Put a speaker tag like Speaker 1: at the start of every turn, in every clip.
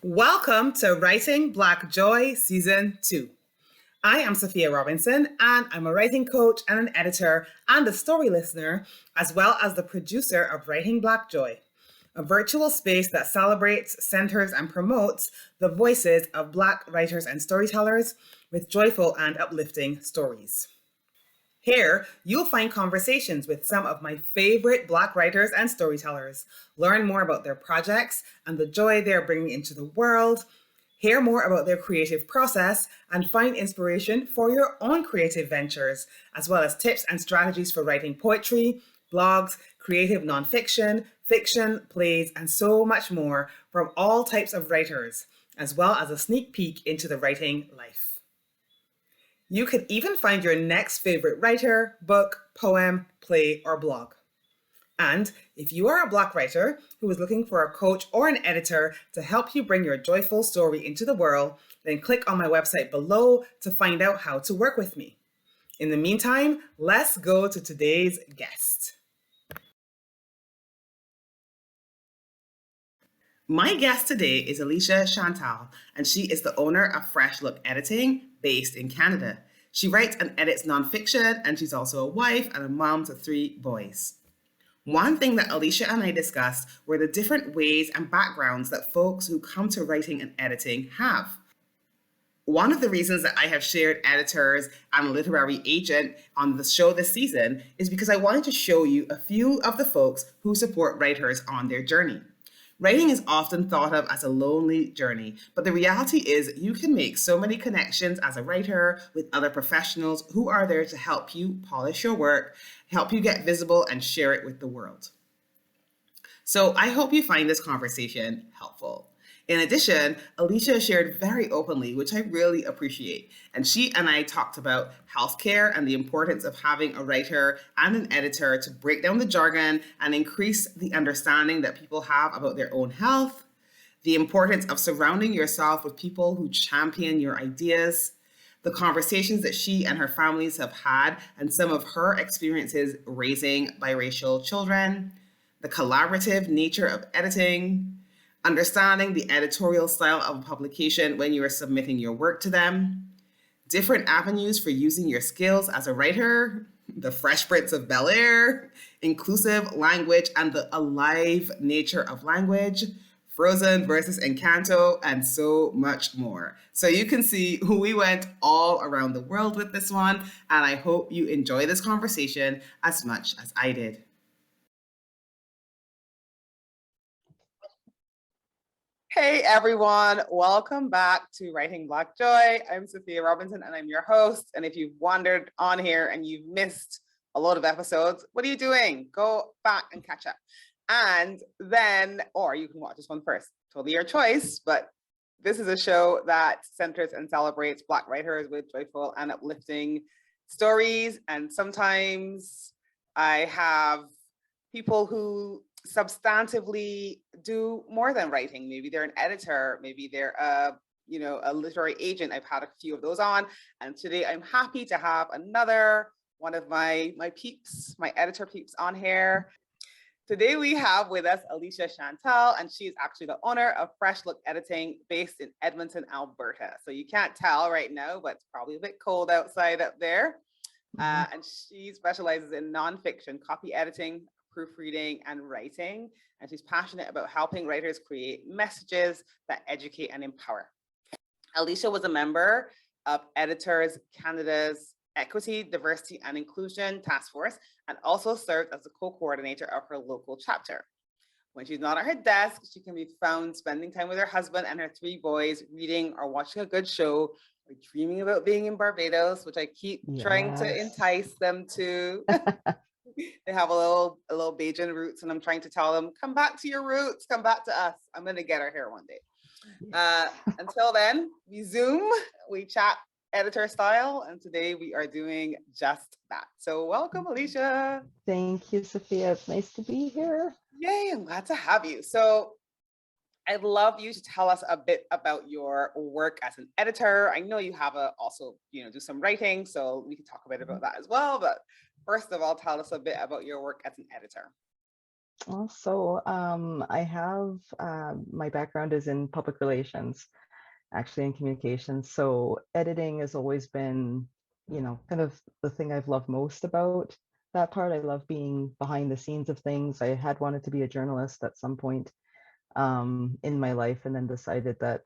Speaker 1: Welcome to Writing Black Joy Season 2. I am Sophia Robinson, and I'm a writing coach and an editor and a story listener, as well as the producer of Writing Black Joy, a virtual space that celebrates, centers, and promotes the voices of Black writers and storytellers with joyful and uplifting stories. Here, you'll find conversations with some of my favorite Black writers and storytellers, learn more about their projects and the joy they're bringing into the world, hear more about their creative process, and find inspiration for your own creative ventures, as well as tips and strategies for writing poetry, blogs, creative nonfiction, fiction, plays, and so much more from all types of writers, as well as a sneak peek into the writing life. You could even find your next favorite writer, book, poem, play, or blog. And if you are a Black writer who is looking for a coach or an editor to help you bring your joyful story into the world, then click on my website below to find out how to work with me. In the meantime, let's go to today's guest. My guest today is Alicia Chantal, and she is the owner of Fresh Look Editing, based in Canada. She writes and edits nonfiction, and she's also a wife and a mom to 3 boys. One thing that Alicia and I discussed were the different ways and backgrounds that folks who come to writing and editing have. One of the reasons that I have shared editors and a literary agent on the show this season is because I wanted to show you a few of the folks who support writers on their journey. Writing is often thought of as a lonely journey, but the reality is you can make so many connections as a writer with other professionals who are there to help you polish your work, help you get visible, and share it with the world. So I hope you find this conversation helpful. In addition, Alicia shared very openly, which I really appreciate. And she and I talked about healthcare and the importance of having a writer and an editor to break down the jargon and increase the understanding that people have about their own health, the importance of surrounding yourself with people who champion your ideas, the conversations that she and her families have had, and some of her experiences raising biracial children, the collaborative nature of editing, understanding the editorial style of a publication when you are submitting your work to them, different avenues for using your skills as a writer, the Fresh Prince of Bel-Air, inclusive language and the alive nature of language, Frozen versus Encanto, and so much more. So you can see we went all around the world with this one, and I hope you enjoy this conversation as much as I did. Hey everyone, welcome back to Writing Black Joy. I'm Sophia Robinson and I'm your host. And if you've wandered on here and you've missed a lot of episodes, what are you doing? Go back and catch up. And then, or you can watch this one first, totally your choice. But this is a show that centers and celebrates Black writers with joyful and uplifting stories. And sometimes I have people who substantively do more than writing. Maybe they're an editor, maybe they're a literary agent. I've had a few of those on, and today I'm happy to have another one of my peeps, my editor peeps on here. Today we have with us Alicia Chantal, and she's actually the owner of Fresh Look Editing based in Edmonton, Alberta. So you can't tell right now, but it's probably a bit cold outside up there. And she specializes in nonfiction, copy editing, proofreading, and writing. And she's passionate about helping writers create messages that educate and empower. Alicia was a member of Editors Canada's Equity, Diversity, and Inclusion Task Force, and also served as the co-coordinator of her local chapter. When she's not at her desk, she can be found spending time with her husband and her 3 boys, reading or watching a good show, or dreaming about being in Barbados, which I keep trying to entice them to. They have a little Bajan roots, and I'm trying to tell them, come back to your roots, come back to us. I'm going to get her here one day. Until then, we Zoom, we chat editor style, and today we are doing just that. So welcome, Alicia.
Speaker 2: Thank you, Sophia. It's nice to be here.
Speaker 1: Yay, I'm glad to have you. So I'd love you to tell us a bit about your work as an editor. I know you have also do some writing, so we can talk a bit about that as well. But first of all, tell us a bit about your work as an editor.
Speaker 2: I have my background is in public relations, actually in communications. So editing has always been, kind of the thing I've loved most about that part. I love being behind the scenes of things. I had wanted to be a journalist at some point in my life, and then decided that,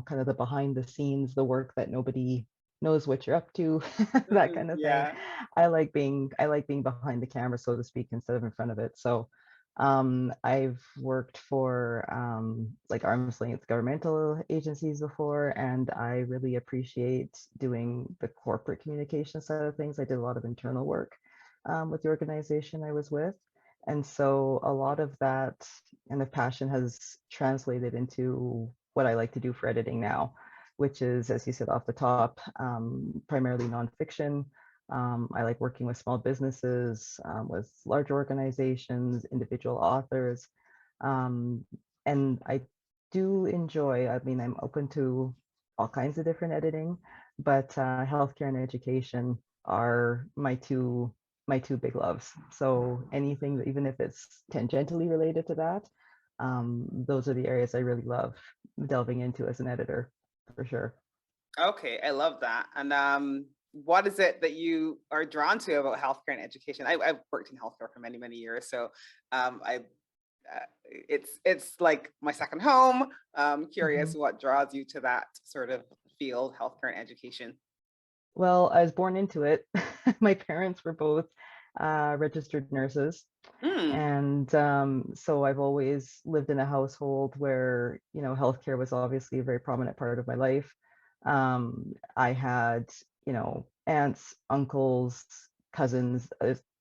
Speaker 2: kind of the behind the scenes, the work that nobody knows what you're up to, that kind of thing.
Speaker 1: Yeah.
Speaker 2: I like being behind the camera, so to speak, instead of in front of it. So I've worked for like arm's length governmental agencies before, and I really appreciate doing the corporate communication side of things. I did a lot of internal work with the organization I was with. And so a lot of that kind of passion has translated into what I like to do for editing now, which is, as you said off the top, primarily nonfiction. I like working with small businesses, with large organizations, individual authors. Um, and I do enjoy, I mean, I'm open to all kinds of different editing, but healthcare and education are my two big loves. So anything, even if it's tangentially related to that, those are the areas I really love delving into as an editor, for sure.
Speaker 1: Okay, I love that. And what is it that you are drawn to about healthcare and education? I've worked in healthcare for many, many years, so I it's like my second home. Curious
Speaker 2: Mhm.
Speaker 1: what draws you to that sort of field, healthcare and education.
Speaker 2: Well, I was born into it. My parents were both registered nurses.
Speaker 1: Mm,
Speaker 2: And so I've always lived in a household where, healthcare was obviously a very prominent part of my life. I had, aunts, uncles, cousins,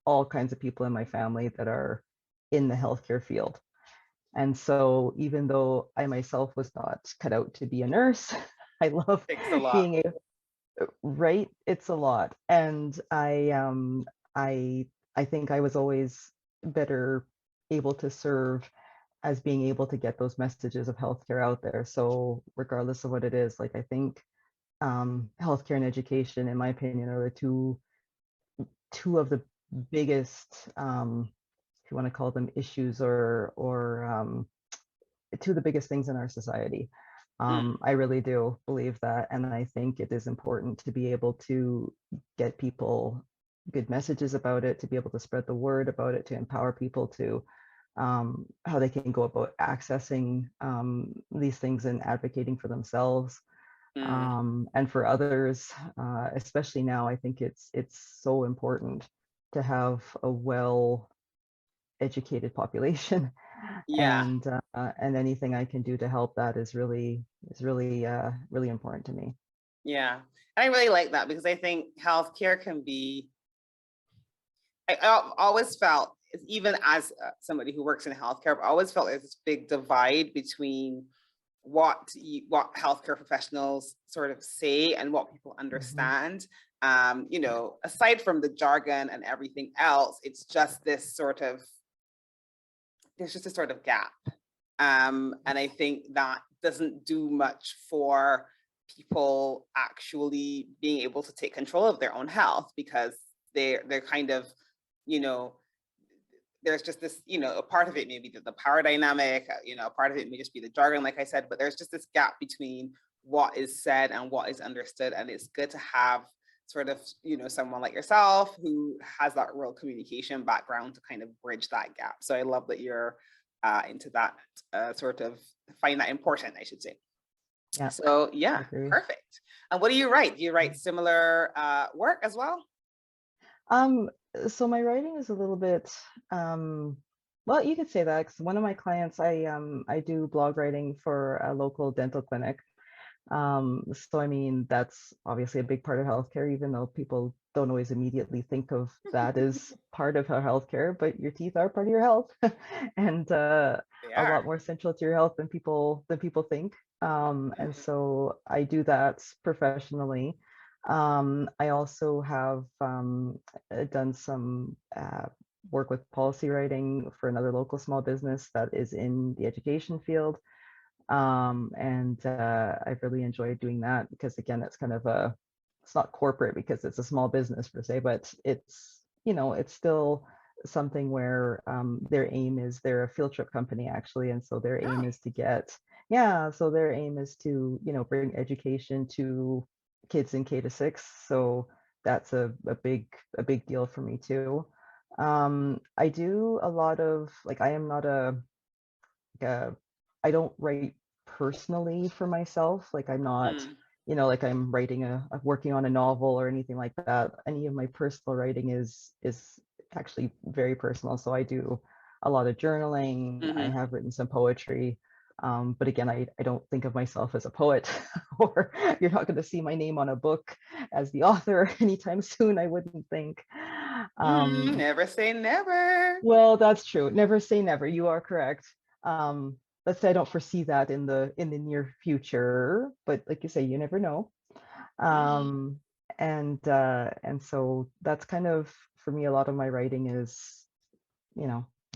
Speaker 2: all kinds of people in my family that are in the healthcare field. And so even though I myself was not cut out to be a nurse, I love
Speaker 1: takes a lot.
Speaker 2: being able, right? It's a lot. And I I think I was always better able to serve as being able to get those messages of healthcare out there. So regardless of what it is, like I think healthcare and education, in my opinion, are the two of the biggest, if you want to call them issues, or two of the biggest things in our society.
Speaker 1: Mm,
Speaker 2: I really do believe that, and I think it is important to be able to get people good messages about it, to be able to spread the word about it, to empower people to how they can go about accessing these things and advocating for themselves
Speaker 1: mm,
Speaker 2: and for others. Especially now, I think it's so important to have a well educated population,
Speaker 1: yeah,
Speaker 2: and anything I can do to help that is really important to me.
Speaker 1: yeah. And I really like that because I think healthcare can be always felt, even as somebody who works in healthcare, I've always felt there's this big divide between what healthcare professionals sort of say and what people
Speaker 2: Mhm.
Speaker 1: understand.
Speaker 2: Yeah.
Speaker 1: Aside from the jargon and everything else, it's just this sort of there's just a sort of gap. And I think that doesn't do much for people actually being able to take control of their own health because they're kind of, you know, there's just this, a part of it may be the power dynamic, a part of it may just be the jargon, like I said, but there's just this gap between what is said and what is understood. And it's good to have sort of, someone like yourself who has that real communication background to kind of bridge that gap. So I love that you're into that sort of, find that important, I should say.
Speaker 2: Yeah,
Speaker 1: So
Speaker 2: I
Speaker 1: yeah,
Speaker 2: agree.
Speaker 1: perfect. And what do you write? Do you write similar work as well?
Speaker 2: Um, so my writing is a little bit, um, well, you could say that 'cause one of my clients, I do blog writing for a local dental clinic. So I mean, that's obviously a big part of healthcare, even though people don't always immediately think of that as part of our healthcare, but your teeth are part of your health and
Speaker 1: They
Speaker 2: a
Speaker 1: are.
Speaker 2: lot more central to your health than people think. And
Speaker 1: Mhm.
Speaker 2: so I do that professionally. I also have done some work with policy writing for another local small business that is in the education field. And I've really enjoyed doing that because again, it's not corporate because it's a small business per se, but it's still something where their aim is, they're a field trip company actually, and so their aim is to get, yeah, so their aim is to, bring education to kids in K to 6. So that's a big deal for me too. I do a lot of like, I am not uh, I don't write personally for myself. Like I'm not,
Speaker 1: Mm,
Speaker 2: like I'm writing working on a novel or anything like that. Any of my personal writing is actually very personal. So I do a lot of journaling. I
Speaker 1: hmm.
Speaker 2: have written some poetry. But again, I don't think of myself as a poet, or you're not going to see my name on a book as the author anytime soon, I wouldn't think.
Speaker 1: Never say never.
Speaker 2: Well, that's true. Never say never. You are correct. Um, let's say I don't foresee that in the near future, but like you say, you never know.
Speaker 1: Mm,
Speaker 2: Um, and so that's kind of for me. A lot of my writing is,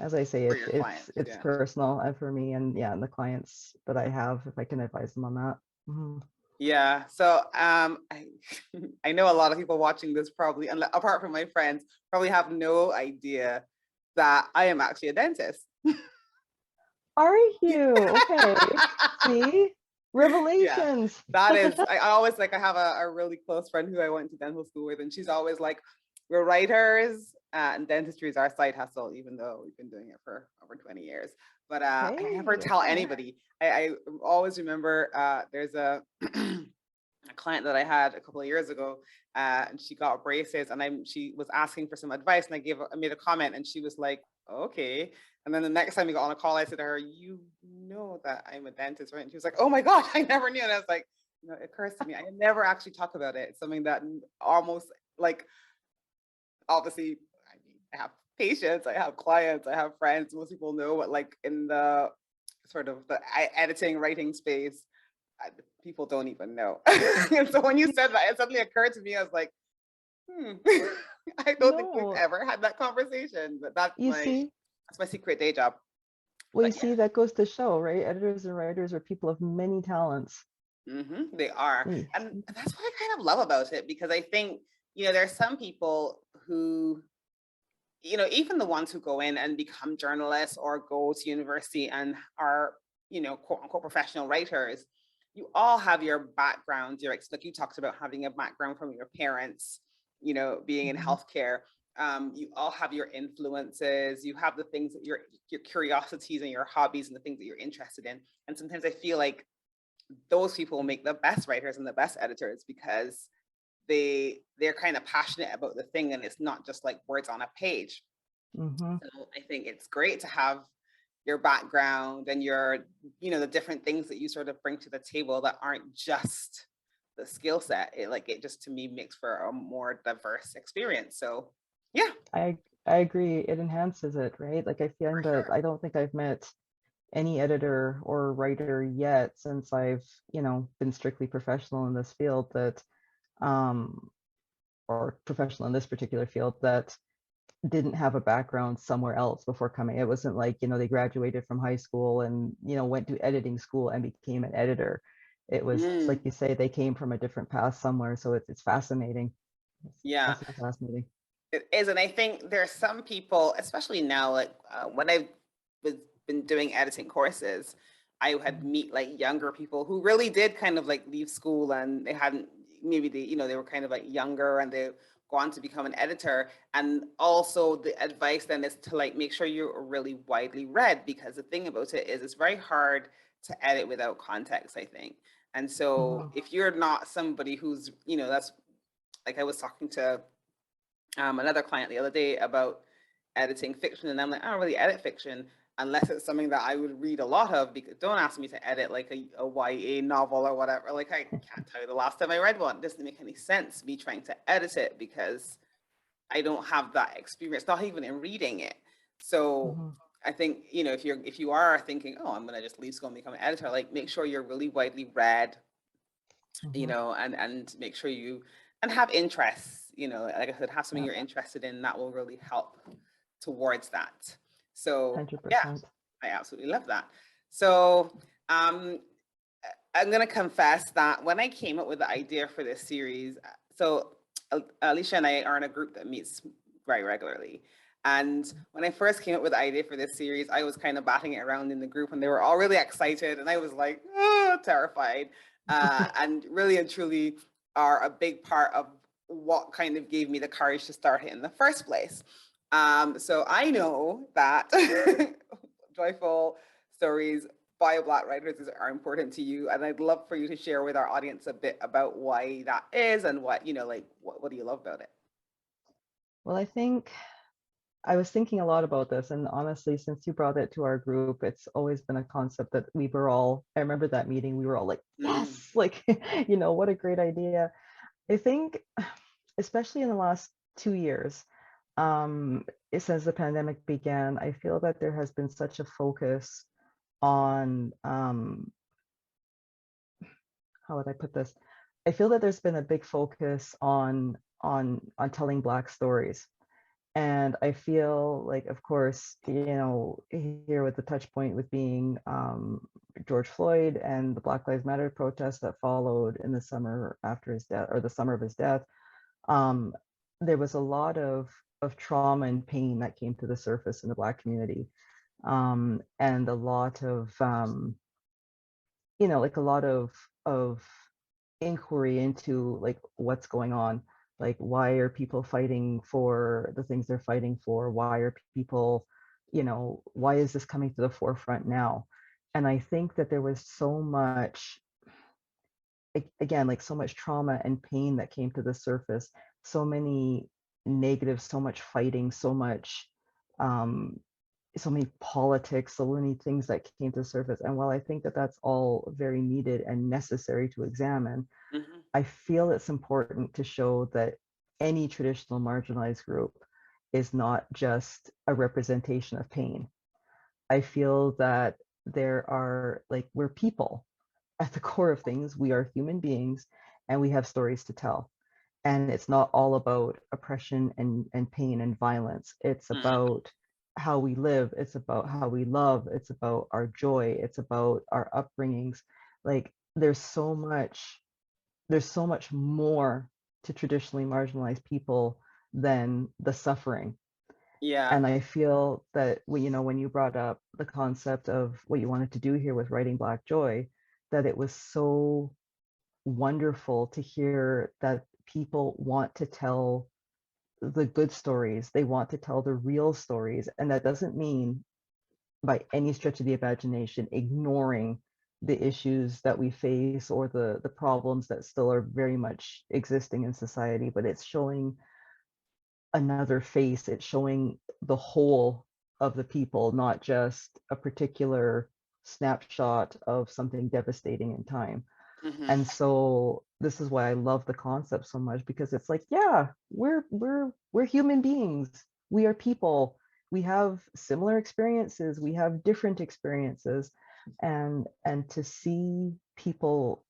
Speaker 2: as I say,
Speaker 1: for
Speaker 2: it's
Speaker 1: your
Speaker 2: it's
Speaker 1: clients,
Speaker 2: it's
Speaker 1: yeah.
Speaker 2: personal, and for me, and yeah, and the clients that I have, if I can advise them on that. Mhm.
Speaker 1: Yeah. So I I know a lot of people watching this probably, apart from my friends, probably have no idea that I am actually a dentist.
Speaker 2: Are you okay? See,
Speaker 1: Yeah.
Speaker 2: revelations.
Speaker 1: That is, I always like, I have a really close friend who I went to dental school with, and she's always like, we're writers, and dentistry is our side hustle, even though we've been doing it for over 20 years. But I never
Speaker 2: Hey,
Speaker 1: tell
Speaker 2: okay.
Speaker 1: anybody. I always remember there's a a client that I had a couple of years ago, and she got braces, and she was asking for some advice, and I made a comment, and she was like, "Okay." And then the next time we got on a call, I said to her, "You know that I'm a dentist, right?" And she was like, "Oh my god, I never knew." And I was like, "No, it occurs to me. I never actually talk about it. It's something that almost like obviously, I mean, I have patients, I have clients, I have friends. Most people know, but like in the sort of the editing writing space, I, people don't even know." And so when you said that, it suddenly occurred to me. I was like, hmm, I don't think we've
Speaker 2: No,
Speaker 1: ever had that conversation, but
Speaker 2: you see,
Speaker 1: that's my secret day job.
Speaker 2: well, you
Speaker 1: But yeah,
Speaker 2: see, that goes to show, right? Editors and writers are people of many talents.
Speaker 1: they are,
Speaker 2: Yeah.
Speaker 1: and that's what I kind of love about it, because I think there's some people who even the ones who go in and become journalists or go to university and are, quote unquote professional writers, you all have your backgrounds, like you talked about having a background from your parents, being in
Speaker 2: Mhm.
Speaker 1: healthcare. You all have your influences, you have the things that your curiosities and your hobbies and the things that you're interested in. And sometimes I feel like those people make the best writers and the best editors, because they're kind of passionate about the thing, and it's not just like words on a page.
Speaker 2: Mhm.
Speaker 1: So I think it's great to have your background and the different things that you sort of bring to the table that aren't just the skill set. It just, to me, makes for a more diverse experience. So yeah,
Speaker 2: I agree. It enhances it, right? Like I
Speaker 1: for
Speaker 2: find that
Speaker 1: sure.
Speaker 2: I don't think I've met any editor or writer yet since I've, been strictly professional in this field that um or professional in this particular field that didn't have a background somewhere else before coming. It wasn't like, they graduated from high school and, went to editing school and became an editor. It was like
Speaker 1: Mm,
Speaker 2: you say, they came from a different path somewhere. So it's fascinating. It's
Speaker 1: yeah,
Speaker 2: absolutely fascinating.
Speaker 1: it is. And I think there's some people, especially now, like when I've been doing editing courses, I had
Speaker 2: Mhm.
Speaker 1: meet like younger people who really did kind of like leave school, and they hadn't, maybe they were kind of like younger, and they go on to become an editor. And also the advice then is to like make sure you're really widely read, because the thing about it is it's very hard to edit without context, I think. And so
Speaker 2: Mhm.
Speaker 1: if you're not somebody who's, that's like, I was talking to another client the other day about editing fiction, and I'm like, I don't really edit fiction unless it's something that I would read a lot of. Because don't ask me to edit like a YA novel or whatever. Like, I can't tell you the last time I read one. It doesn't make any sense me trying to edit it, because I don't have that experience, not even in reading it. So
Speaker 2: Mhm.
Speaker 1: I think, if you are thinking, oh, I'm gonna just leave school and become an editor, like, make sure you're really widely read,
Speaker 2: Mhm.
Speaker 1: and make sure you and have interests, like I said, have something
Speaker 2: Yeah,
Speaker 1: you're interested in that will really help towards that. So yeah,
Speaker 2: 100%.
Speaker 1: I absolutely love that. So um I'm gonna confess that when I came up with the idea for this series, so Alicia and I are in a group that meets very regularly. And when I first came up with the idea for this series, I was kind of batting it around in the group and they were all really excited. And I was like, oh, terrified. And really and truly are a big part of what kind of gave me the courage to start it in the first place. So I know that joyful stories by Black writers are important to you. And I'd love for you to share with our audience a bit about why that is and what, like, what do you love about it?
Speaker 2: Well, I think I was thinking a lot about this, and honestly, since you brought it to our group, it's always been a concept that we were all, I remember that meeting, we were all like,
Speaker 1: Mm,
Speaker 2: yes, like, what a great idea. I think, especially in the last 2 years, since the pandemic began, I feel that there has been such a focus on, how would I put this? I feel that there's been a big focus on telling Black stories. And I feel like, of course, here with the touch point with being George Floyd and the Black Lives Matter protests that followed in the summer after his death, or the summer of his death, um, there was a lot of trauma and pain that came to the surface in the Black community, and a lot of like a lot of inquiry into like what's going on, like why are people fighting for the things they're fighting for, why are people, why is this coming to the forefront now? And I think that there was so much, again, like so much trauma and pain that came to the surface, so many negatives, so much fighting, um so many politics, so many things that came to the surface. And while I think that that's all very needed and necessary to examine,
Speaker 1: mhm.
Speaker 2: I feel it's important to show that any traditional marginalized group is not just a representation of pain. I feel that there are, like, we're people. At the core of things, we are human beings and we have stories to tell. And it's not all about oppression and pain and violence. It's
Speaker 1: Mm,
Speaker 2: about how we live, it's about how we love, it's about our joy, it's about our upbringings. Like there's so much more to traditionally marginalized people than the suffering.
Speaker 1: yeah.
Speaker 2: And I feel that when you brought up the concept of what you wanted to do here with writing Black Joy, that it was so wonderful to hear that people want to tell the good stories. They want to tell the real stories. And that doesn't mean by any stretch of the imagination ignoring the issues that we face or the problems that still are very much existing in society, but it's showing another face. It's showing the whole of the people, not just a particular snapshot of something devastating in time.
Speaker 1: Hmm.
Speaker 2: And so this is why I love the concept so much, because it's like, yeah, we're human beings. We are people. We have similar experiences. We have different experiences. And to see people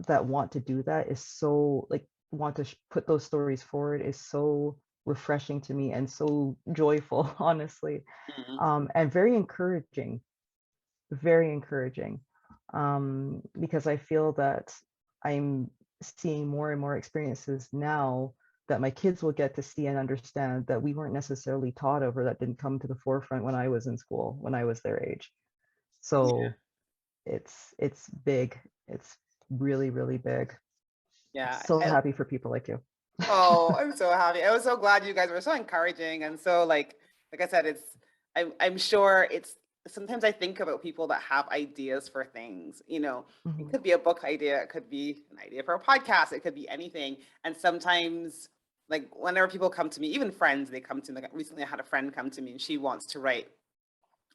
Speaker 2: that want to do that is so, like, want to put those stories forward is so refreshing to me and so joyful, honestly,
Speaker 1: Hmm.
Speaker 2: and very encouraging, very encouraging, because I feel that I'm seeing more and more experiences now that my kids will get to see and understand that we weren't necessarily taught of, or that didn't come to the forefront when I was in school, when I was their age.
Speaker 1: Yeah.
Speaker 2: So it's big. It's really, really big.
Speaker 1: Yeah.
Speaker 2: So happy for people like you.
Speaker 1: Oh, I'm so happy. I was so glad you guys were so encouraging and so like I said, I'm sure it's sometimes I think about people that have ideas for things, it
Speaker 2: Mhm,
Speaker 1: could be a book idea, it could be an idea for a podcast, it could be anything. And sometimes like whenever people come to me, even friends, they come to me. Like recently I had a friend come to me and she wants to write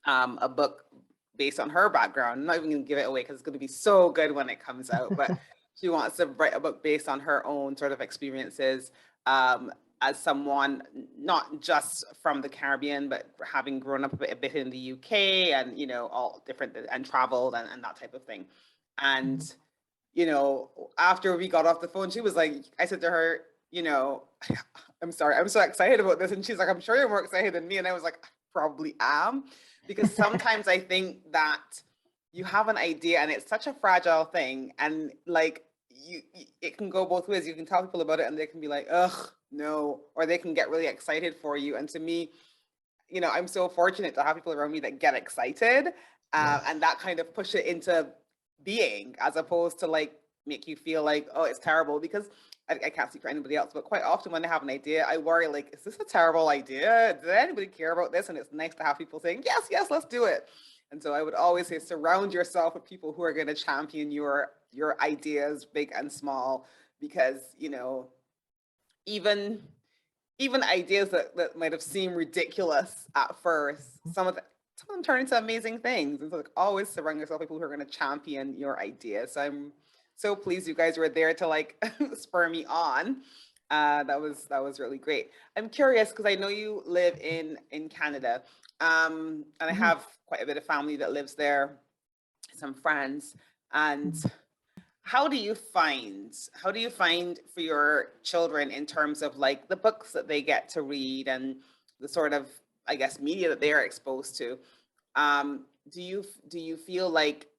Speaker 1: a book based on her background. I'm not even going to give it away because it's going to be so good when it comes out. But she wants to write a book based on her own sort of experiences um, as someone not just from the Caribbean, but having grown up a bit in the UK and, all different and traveled and that type of thing. And,
Speaker 2: mhm.
Speaker 1: after we got off the phone, she was like, I said to her, I'm sorry, I'm so excited about this. And she's like, I'm sure you're more excited than me. And I was like, I probably am. Because sometimes I think that you have an idea and it's such a fragile thing. And like it can go both ways. You can tell people about it and they can be like, ugh, no, or they can get really excited for you. And to me, I'm so fortunate to have people around me that get excited, and
Speaker 2: Yes.
Speaker 1: that kind of push it into being, as opposed to like make you feel like, oh, it's terrible. Because I can't speak for anybody else, but quite often when I have an idea, I worry like, is this a terrible idea? Did anybody care about this? And it's nice to have people saying, yes, yes, let's do it. And so I would always say, surround yourself with people who are going to champion your ideas, big and small, because even even ideas that might have seemed ridiculous at first, some of them turn into amazing things. And so like always surround yourself with people who are going to champion your ideas. So I'm so pleased you guys were there to like spur me on. That was really great. I'm curious because I know you live in Canada, and I
Speaker 2: Mhm.
Speaker 1: have quite a bit of family that lives there, some friends. And
Speaker 2: Mhm.
Speaker 1: how do you find for your children in terms of like the books that they get to read and the sort of, I guess, media that they are exposed to? Do you feel like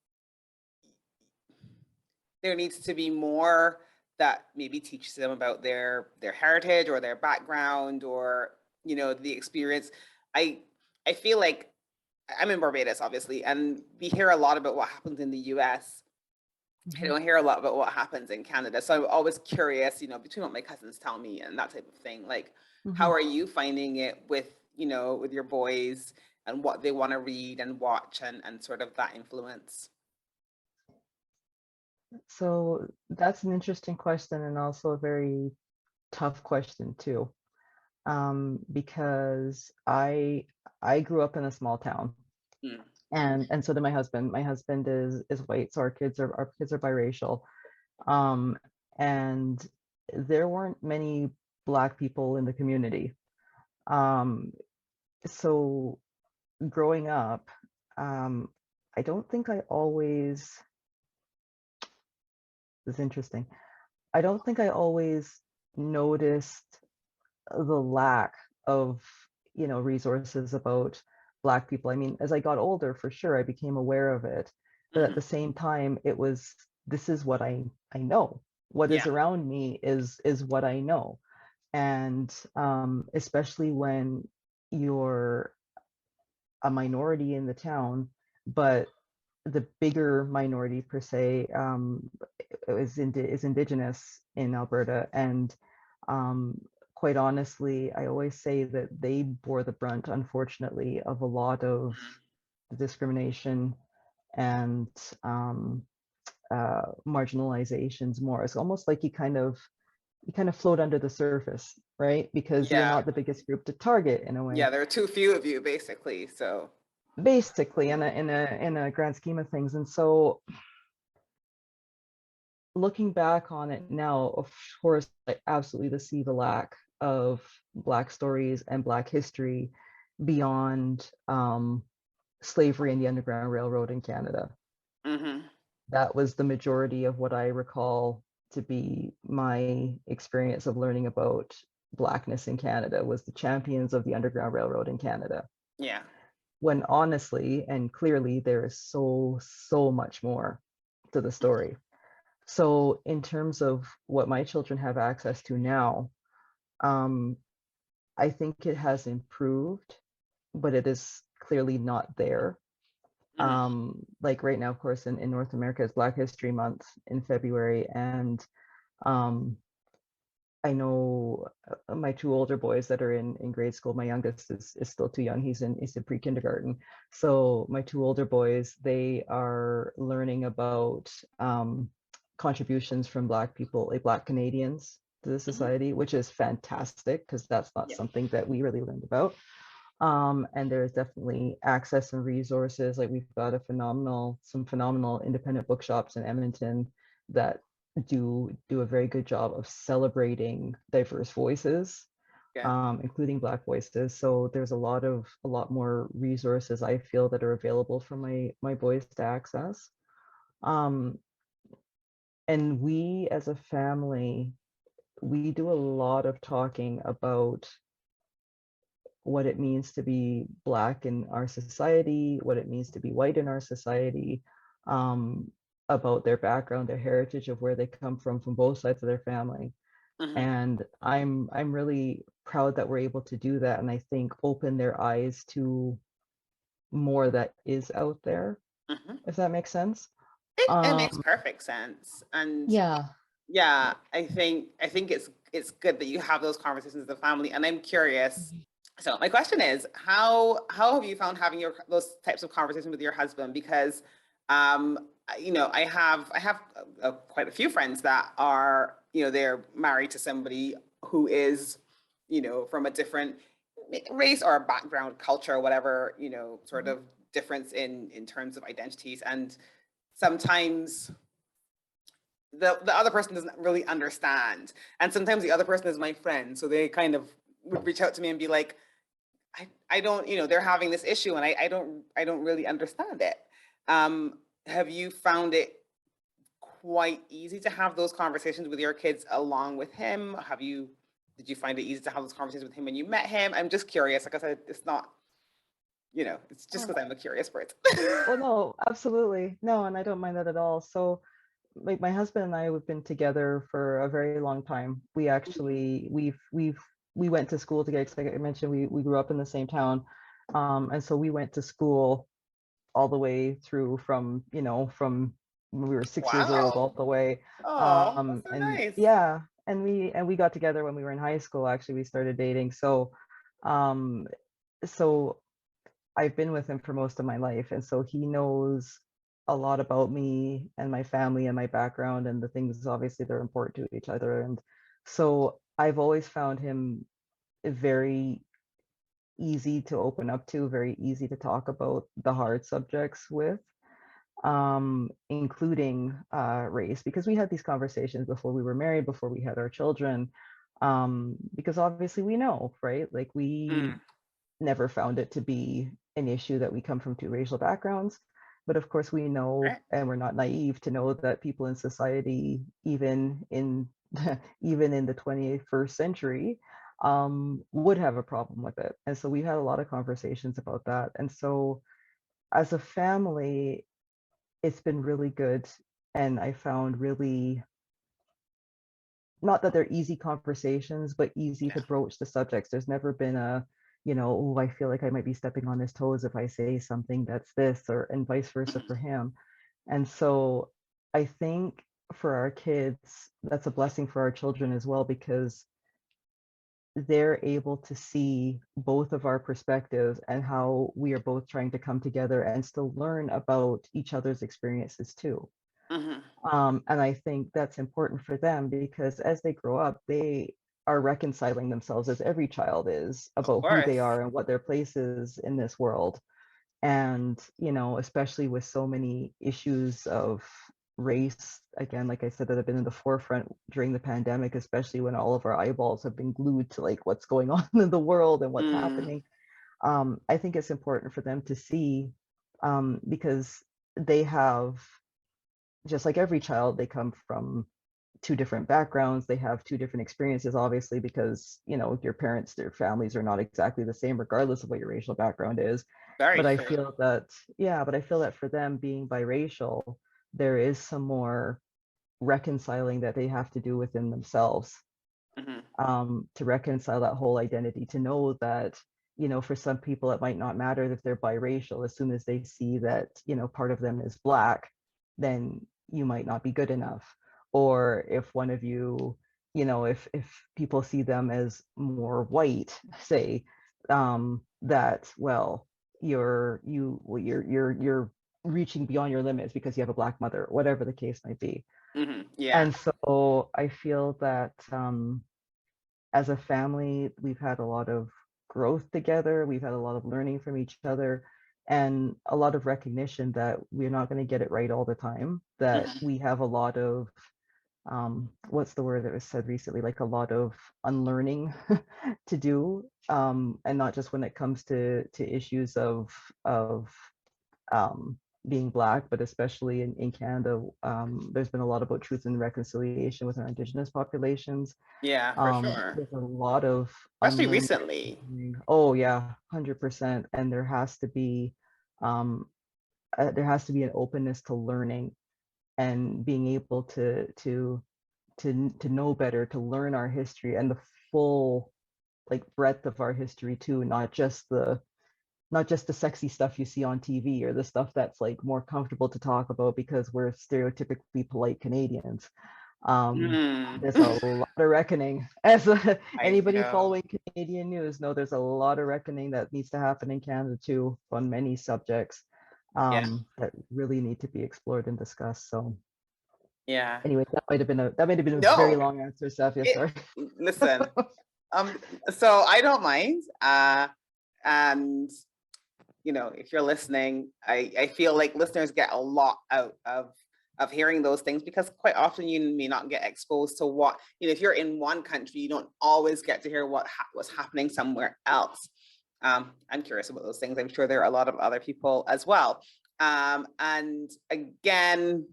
Speaker 1: there needs to be more that maybe teaches them about their heritage or their background, or the experience? I i feel like I'm in Barbados, obviously, and we hear a lot about what happens in the US. I
Speaker 2: Mhm.
Speaker 1: don't hear a lot about what happens in Canada. So I'm always curious, between what my cousins tell me and that type of thing. Like, how
Speaker 2: Mhm.
Speaker 1: are you finding it with your boys and what they want to read and watch, and sort of that influence?
Speaker 2: So that's an interesting question and also a very tough question too. Because I grew up in a small town,
Speaker 1: Mm,
Speaker 2: and so did my husband. My husband is white, so our kids are biracial. Um, and there weren't many Black people in the community. Um, so growing up, um, I don't think I always, this is interesting. I don't think I always noticed the lack of, resources about Black people. I mean, as I got older, for sure, I became aware of it. But at
Speaker 1: hmm.
Speaker 2: the same time, it was, this is what I know. What is
Speaker 1: Yeah.
Speaker 2: around me is what I know. And especially when you're a minority in the town, but the bigger minority per se is indigenous in Alberta, and um, quite honestly, I always say that they bore the brunt, unfortunately, of a lot of the discrimination and um, marginalizations more. It's almost like you kind of float under the surface, right? Because you're
Speaker 1: Yeah.
Speaker 2: not the biggest group to target in a way,
Speaker 1: Yeah. There are too few of you, basically. So.
Speaker 2: basically, in a grand scheme of things. And so looking back on it now, of course, I absolutely see the lack of Black stories and Black history beyond slavery and the Underground Railroad in Canada.
Speaker 1: Hmm.
Speaker 2: That was the majority of what I recall to be my experience of learning about Blackness in Canada, was the champions of the Underground Railroad in Canada.
Speaker 1: Yeah.
Speaker 2: When honestly and clearly there is so much more to the story. So in terms of what my children have access to now, um, I think it has improved, but it is clearly not there.
Speaker 1: Hmm.
Speaker 2: Like right now, of course, in North America, it's Black History Month in February, and um, I know my two older boys that are in grade school. My youngest is still too young. He's in pre-kindergarten. So my two older boys, they are learning about contributions from Black people, like Black Canadians to the
Speaker 1: Hmm.
Speaker 2: society, which is fantastic because that's not
Speaker 1: Yeah.
Speaker 2: something that we really learned about. And there's definitely access and resources. Like we've got some phenomenal independent bookshops in Edmonton that do a very good job of celebrating diverse voices,
Speaker 1: Yeah.
Speaker 2: including Black voices. So there's a lot more resources I feel that are available for my boys to access. Um, and we as a family, we do a lot of talking about what it means to be Black in our society, what it means to be white in our society, um, about their background, their heritage, of where they come from both sides of their family.
Speaker 1: Hmm.
Speaker 2: And I'm really proud that we're able to do that, and I think open their eyes to more that is out there,
Speaker 1: Mhm.
Speaker 2: if that makes sense.
Speaker 1: It makes
Speaker 2: Um,
Speaker 1: perfect sense, and
Speaker 2: yeah.
Speaker 1: yeah, I think it's good that you have those conversations with the family, and I'm curious.
Speaker 2: Mhm.
Speaker 1: So my question is, how have you found having those types of conversations with your husband? Because I have quite a few friends that are, they're married to somebody who is, from a different race or background, culture, whatever, sort
Speaker 2: Mhm.
Speaker 1: of difference in terms of identities, and sometimes the other person doesn't really understand. And sometimes the other person is my friend. So they kind of would reach out to me and be like, I don't, they're having this issue and I don't really understand it. Have you found it quite easy to have those conversations with your kids along with him? Did you find it easy to have those conversations with him when you met him? I'm just curious. Like I said, it's not, it's just
Speaker 2: Oh,
Speaker 1: because I'm a curious person.
Speaker 2: well, no, absolutely. No, and I don't mind that at all. So, like my husband and I, we've been together for a very long time. We actually we went to school together. 'Cause like I mentioned, we grew up in the same town, and so we went to school all the way through from when we were 6 years old all
Speaker 1: Wow.
Speaker 2: the way.
Speaker 1: Oh, that's so
Speaker 2: And
Speaker 1: nice.
Speaker 2: yeah, and we got together when we were in high school. Actually, we started dating. Um, so I've been with him for most of my life, and so he knows a lot about me and my family and my background and the things obviously that are important to each other. And so I've always found him very easy to open up to, very easy to talk about the hard subjects with, including race, because we had these conversations before we were married, before we had our children, because obviously we know, right? Like we
Speaker 1: Mm,
Speaker 2: never found it to be an issue that we come from two racial backgrounds. But of course, we know,
Speaker 1: right.
Speaker 2: and we're not naive to know that people in society, even in even in the 21st century, would have a problem with it. And so we've had a lot of conversations about that. And so as a family, it's been really good. And I found really not that they're easy conversations, but easy to
Speaker 1: Yeah.
Speaker 2: broach the subjects. There's never been oh, I feel like I might be stepping on his toes if I say something that's this, or and vice versa
Speaker 1: Mhm.
Speaker 2: for him. And so I think for our kids, that's a blessing for our children as well, because they're able to see both of our perspectives and how we are both trying to come together and still learn about each other's experiences too.
Speaker 1: Mhm.
Speaker 2: And I think that's important for them because as they grow up, they are reconciling themselves, as every child is,
Speaker 1: Of
Speaker 2: about who they
Speaker 1: course.
Speaker 2: are and what their place is in this world. And, especially with so many issues of race, again, like I said, that have been in the forefront during the pandemic, especially when all of our eyeballs have been glued to like what's going on in the world and what's
Speaker 1: Mm,
Speaker 2: happening. I think it's important for them to see, because they have, just like every child, they come from two different backgrounds. They have two different experiences, obviously, because your parents, their families are not exactly the same, regardless of what your racial background is.
Speaker 1: very
Speaker 2: But I
Speaker 1: true.
Speaker 2: feel that, yeah, but I feel that for them being biracial, there is some more reconciling that they have to do within themselves,
Speaker 1: Mhm.
Speaker 2: to reconcile that whole identity, to know that, for some people, it might not matter if they're biracial. As soon as they see that, part of them is black, then you might not be good enough. Or if one of you, if people see them as more white, say, that, well, you're reaching beyond your limits because you have a black mother, whatever the case might be.
Speaker 1: Mhm. Yeah.
Speaker 2: And so I feel that, as a family, we've had a lot of growth together. We've had a lot of learning from each other and a lot of recognition that we're not going to get it right all the time, that
Speaker 1: Mhm.
Speaker 2: we have a lot of, what's the word that was said recently, like a lot of unlearning to do, and not just when it comes to issues of being Black, but especially in Canada, there's been a lot about truth and reconciliation with our Indigenous populations.
Speaker 1: Yeah, for sure.
Speaker 2: There's a lot of
Speaker 1: Especially
Speaker 2: unlearning.
Speaker 1: recently.
Speaker 2: Oh yeah, 100%. And um, there has to be an openness to learning and being able to know better, to learn our history and the full like breadth of our history too, not just the sexy stuff you see on TV or the stuff that's like more comfortable to talk about because we're stereotypically polite Canadians. There's a lot of reckoning.
Speaker 1: I
Speaker 2: Anybody
Speaker 1: know.
Speaker 2: following Canadian news know there's a lot of reckoning that needs to happen in Canada too on many subjects
Speaker 1: Yeah.
Speaker 2: that really need to be explored and discussed. So
Speaker 1: Yeah.
Speaker 2: anyway, that might have been a very
Speaker 1: No,
Speaker 2: long answer, Safia.
Speaker 1: it,
Speaker 2: Sorry.
Speaker 1: listen. Um, so I don't mind. And if you're listening, I feel like listeners get a lot out of hearing those things because quite often you may not get exposed to what, if you're in one country, you don't always get to hear what's happening somewhere else. I'm curious about those things. I'm sure there are a lot of other people as well. And again,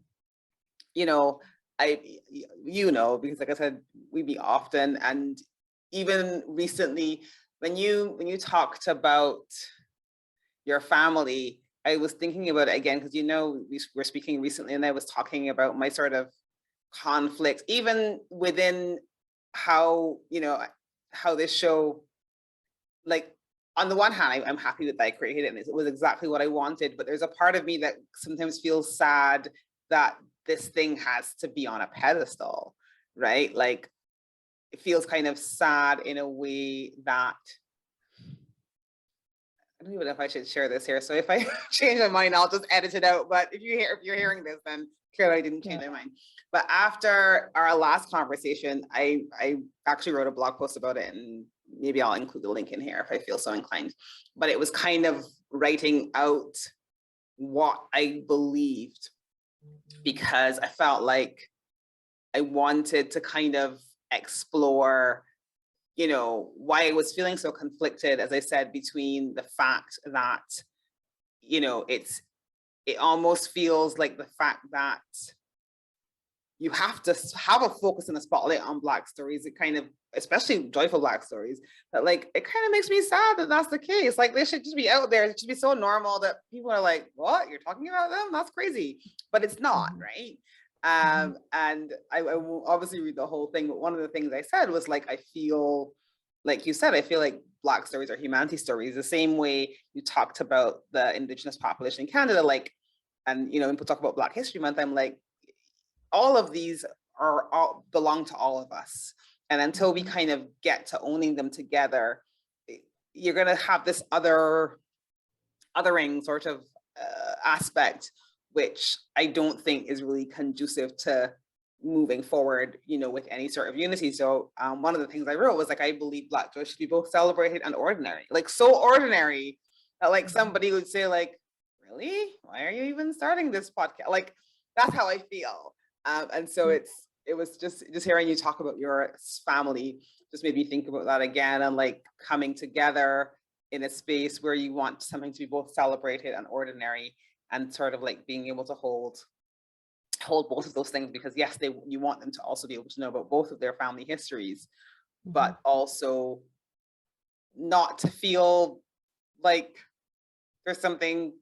Speaker 1: you know, because like I said, we meet often, and even recently, when you talked about your family, I was thinking about it again because we were speaking recently, and I was talking about my sort of conflicts, even within how this show, like, on the one hand, I'm happy that I created it and it was exactly what I wanted, but there's a part of me that sometimes feels sad that this thing has to be on a pedestal, right? Like, it feels kind of sad in a way that I don't even know if I should share this here. So if I change my mind, I'll just edit it out. But if you're hearing this, then clearly I didn't change my mind. But after our last conversation, I actually wrote a blog post about it, and maybe I'll include the link in here if I feel so inclined. But it was kind of writing out what I believed, because I felt like I wanted to kind of explore why I was feeling so conflicted, as I said, between the fact that, it almost feels like the fact that you have to have a focus and a spotlight on Black stories. It kind of, especially joyful Black stories, that like, it kind of makes me sad that that's the case. Like, they should just be out there. It should be so normal that people are like, what? You're talking about them? That's crazy. But it's not, right? And I won't obviously read the whole thing, but one of the things I said was like, I feel like you said, I feel like Black stories are humanity stories, the same way you talked about the Indigenous population in Canada. Like, and when people talk about Black History Month, I'm like, all of these all belong to all of us, and until we kind of get to owning them together, you're going to have this othering sort of aspect, which I don't think is really conducive to moving forward, with any sort of unity. So one of the things I wrote was like, I believe Black joy should be both celebrated and ordinary, like so ordinary that like somebody would say like, really? Why are you even starting this podcast? Like, that's how I feel. And so it was just hearing you talk about your family just made me think about that again, and like coming together in a space where you want something to be both celebrated and ordinary, and sort of like being able to hold both of those things, because yes, you want them to also be able to know about both of their family histories, but also not to feel like there's something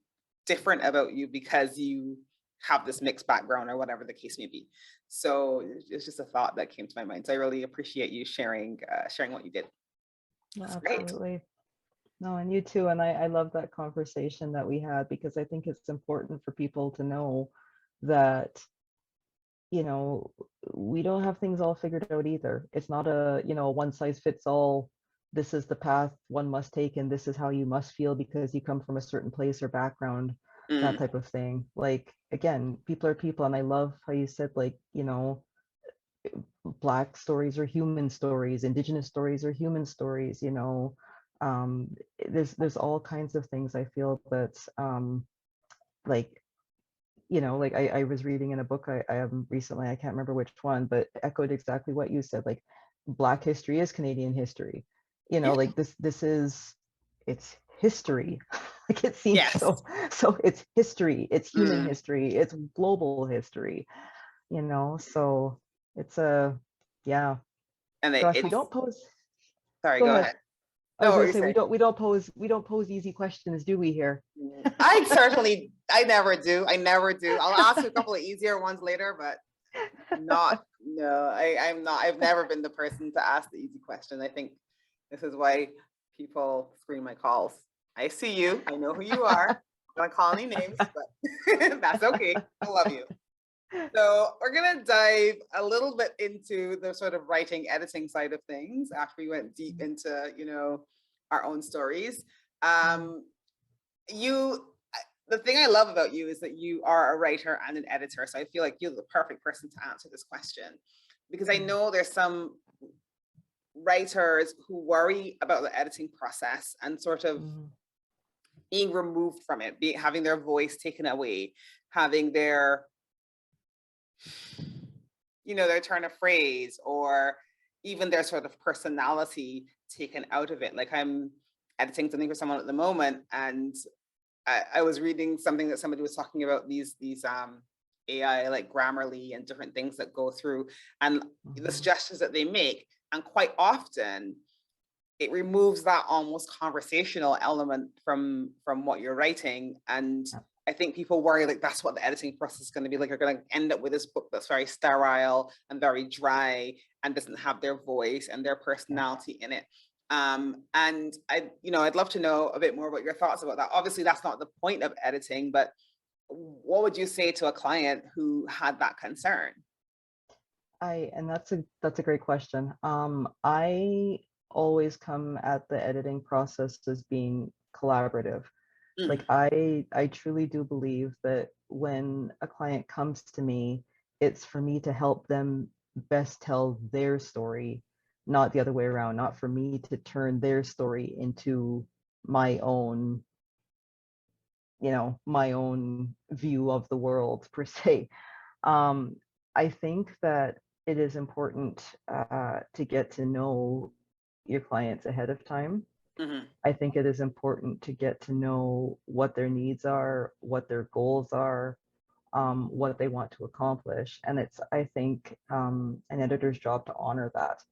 Speaker 1: different about you because you have this mixed background or whatever the case may be. So it's just a thought that came to my mind. So I really appreciate you sharing what you did.
Speaker 2: That's
Speaker 1: Absolutely.
Speaker 2: Great. No, and you too. And I love that conversation that we had, because I think it's important for people to know that, we don't have things all figured out either. It's not a, one size fits all. This is the path one must take, and this is how you must feel because you come from a certain place or background, that type of thing. Like, again, people are people. And I love how you said, like, Black stories are human stories, Indigenous stories are human stories, there's all kinds of things I feel that like like I was reading in a book I recently, I can't remember which one, but echoed exactly what you said. Like, Black history is Canadian history, like this is, it's history. Like, it seems
Speaker 1: Yes.
Speaker 2: so it's history, it's human history, it's global history, so it's yeah.
Speaker 1: And
Speaker 2: Gosh, we don't pose.
Speaker 1: sorry,
Speaker 2: Go
Speaker 1: go
Speaker 2: ahead.
Speaker 1: ahead.
Speaker 2: I
Speaker 1: No,
Speaker 2: was
Speaker 1: what were
Speaker 2: gonna
Speaker 1: you
Speaker 2: say
Speaker 1: saying?
Speaker 2: we don't pose easy questions, do we here?
Speaker 1: I never do. I'll ask you a couple of easier ones later, but no, I'm not. I've never been the person to ask the easy question. I think This is why people screen my calls. I see you. I know who you are. I'm not gonna call any names, but that's okay. I love you. So we're gonna dive a little bit into the sort of writing, editing side of things after we went deep into, our own stories.
Speaker 2: Mhm.
Speaker 1: Um, you, the thing I love about you is that you are a writer and an editor. So I feel like you're the perfect person to answer this question because I
Speaker 2: Mhm.
Speaker 1: know there's some writers who worry about the editing process and sort of
Speaker 2: Mhm.
Speaker 1: being removed from it, having their voice taken away, having their their turn of phrase or even their sort of personality taken out of it. Like I'm editing something for someone at the moment, and I was reading something that somebody was talking about these AI like Grammarly and different things that go through and the
Speaker 2: Mhm.
Speaker 1: suggestions that they make, and quite often it removes that almost conversational element from what you're writing. And
Speaker 2: Yeah.
Speaker 1: I think people worry like that's what the editing process is going to be like. You're going to end up with this book that's very sterile and very dry and doesn't have their voice and their
Speaker 2: Yeah.
Speaker 1: personality in it. And I'd love to know a bit more about your thoughts about that. Obviously, that's not the point of editing, but what would you say to a client who had that concern?
Speaker 2: And that's a great question. I always come at the editing process as being collaborative. Like
Speaker 1: Mm,
Speaker 2: I truly do believe that when a client comes to me, it's for me to help them best tell their story, not the other way around, not for me to turn their story into my own, my own view of the world per se. Um, I think that it is important to get to know your clients ahead of time.
Speaker 1: mhm,
Speaker 2: I think it is important to get to know what their needs are, what their goals are, what they want to accomplish. And it's, I think, an editor's job to honor that.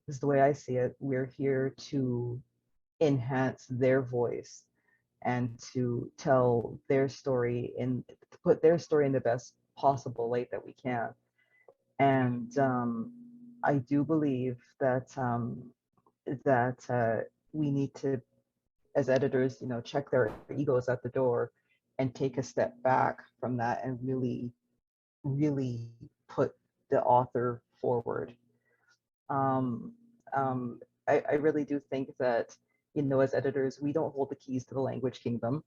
Speaker 2: Is the way I see it. We're here to enhance their voice and to tell their story to put their story in the best possible light that we can. And I do believe that we need to, as editors, check their egos at the door and take a step back from that and really, really put the author forward. Um, I really do think that, as editors, we don't hold the keys to the language kingdom.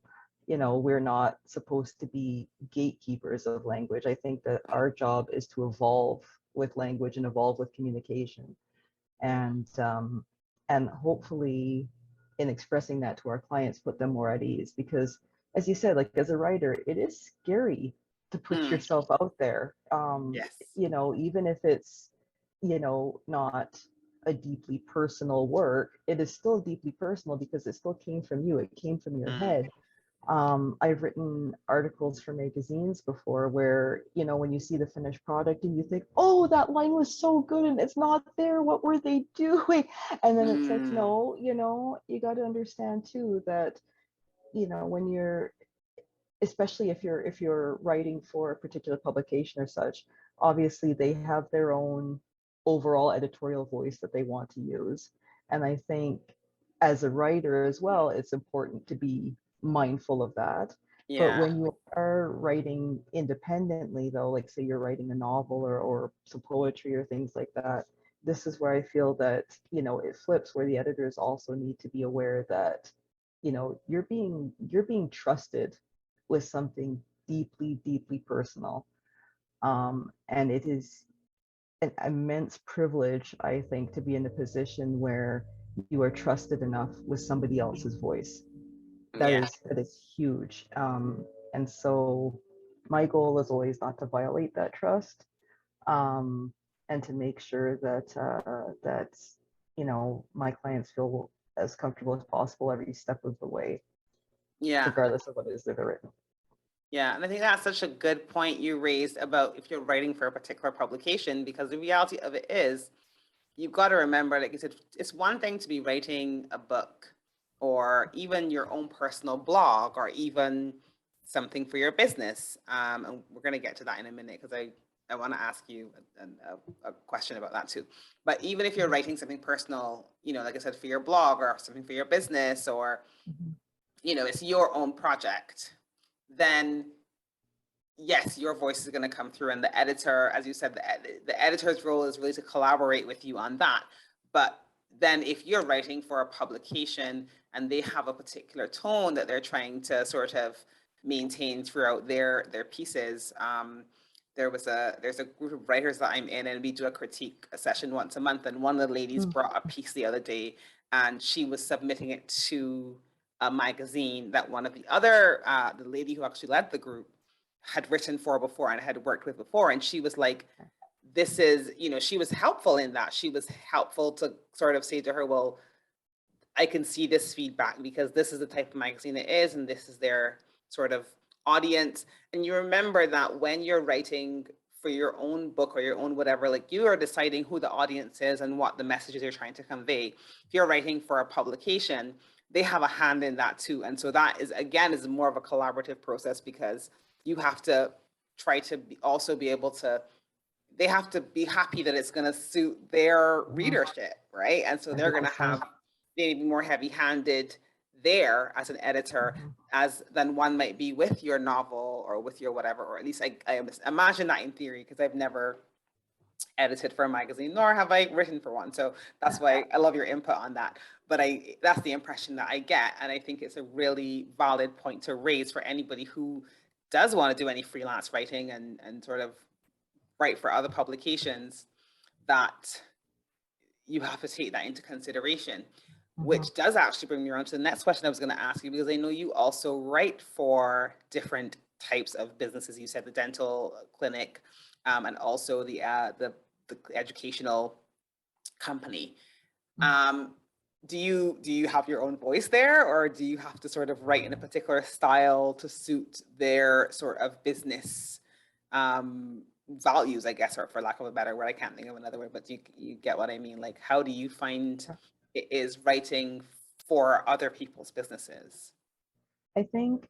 Speaker 2: We're not supposed to be gatekeepers of language. I think that our job is to evolve with language and evolve with communication. And hopefully in expressing that to our clients, put them more at ease, because as you said, like as a writer, it is scary to put
Speaker 1: mm,
Speaker 2: yourself out there.
Speaker 1: yes.
Speaker 2: Even if it's, not a deeply personal work, it is still deeply personal because it still came from you. It came from your
Speaker 1: Mm,
Speaker 2: head. I've written articles for magazines before where, when you see the finished product and you think, oh, that line was so good and it's not there. What were they doing? And then it's like,
Speaker 1: mm,
Speaker 2: no, you got to understand too that, when you're, especially if you're writing for a particular publication or such, obviously they have their own overall editorial voice that they want to use. And I think as a writer as well, it's important to be mindful of that. But
Speaker 1: yeah.
Speaker 2: when you are writing independently, though, like say you're writing a novel or some poetry or things like that, this is where I feel that, it flips, where the editors also need to be aware that, you're being trusted with something deeply, deeply personal. And it is an immense privilege, I think, to be in a position where you are trusted enough with somebody else's voice. That
Speaker 1: Yeah.
Speaker 2: is that is huge. And so my goal is always not to violate that trust, and to make sure that my clients feel as comfortable as possible every step of the way,
Speaker 1: Yeah.
Speaker 2: regardless of what it is that they're written.
Speaker 1: Yeah. And I think that's such a good point you raised about if you're writing for a particular publication, because the reality of it is you've got to remember, like you said, it's one thing to be writing a book or even your own personal blog or even something for your business. And we're going to get to that in a minute because I want to ask you a question about that too. But even if you're writing something personal, like I said, for your blog or something for your business, or,
Speaker 2: Mhm.
Speaker 1: it's your own project, then yes, your voice is going to come through. And the editor, as you said, the editor's role is really to collaborate with you on that. But then if you're writing for a publication and they have a particular tone that they're trying to sort of maintain throughout their pieces, there's a group of writers that I'm in, and we do a critique session once a month. And one of the ladies
Speaker 2: Mm.
Speaker 1: brought a piece the other day, and she was submitting it to a magazine that one of the lady who actually led the group had written for before and had worked with before. And she was like, this is, she was helpful in that. She was helpful to sort of say to her, well, I can see this feedback because this is the type of magazine it is, and this is their sort of audience. And you remember that when you're writing for your own book or your own whatever, like, you are deciding who the audience is and what the messages you're trying to convey. If you're writing for a publication, they have a hand in that too. And so that is, again, is more of a collaborative process, because you have to try to also be able to, they have to be happy that it's going to suit their
Speaker 2: Mhm.
Speaker 1: readership, right? And so they're going to
Speaker 2: 100%.
Speaker 1: have, they be more heavy-handed there as an editor
Speaker 2: Mhm.
Speaker 1: as than one might be with your novel or with your whatever, or at least I imagine that in theory, because I've never edited for a magazine, nor have I written for one. So that's why I love your input on that. But that's the impression that I get, and I think it's a really valid point to raise for anybody who does want to do any freelance writing and sort of write for other publications, that you have to take that into consideration,
Speaker 2: Mhm.
Speaker 1: which does actually bring me around to the next question I was going to ask you, because I know you also write for different types of businesses. You said the dental clinic, and also the educational company.
Speaker 2: Mhm.
Speaker 1: Um, do you have your own voice there, or do you have to sort of write in a particular style to suit their sort of business values, I guess, or for lack of a better word, I can't think of another word, but you get what I mean. Like, how do you find it is writing for other people's businesses?
Speaker 2: I think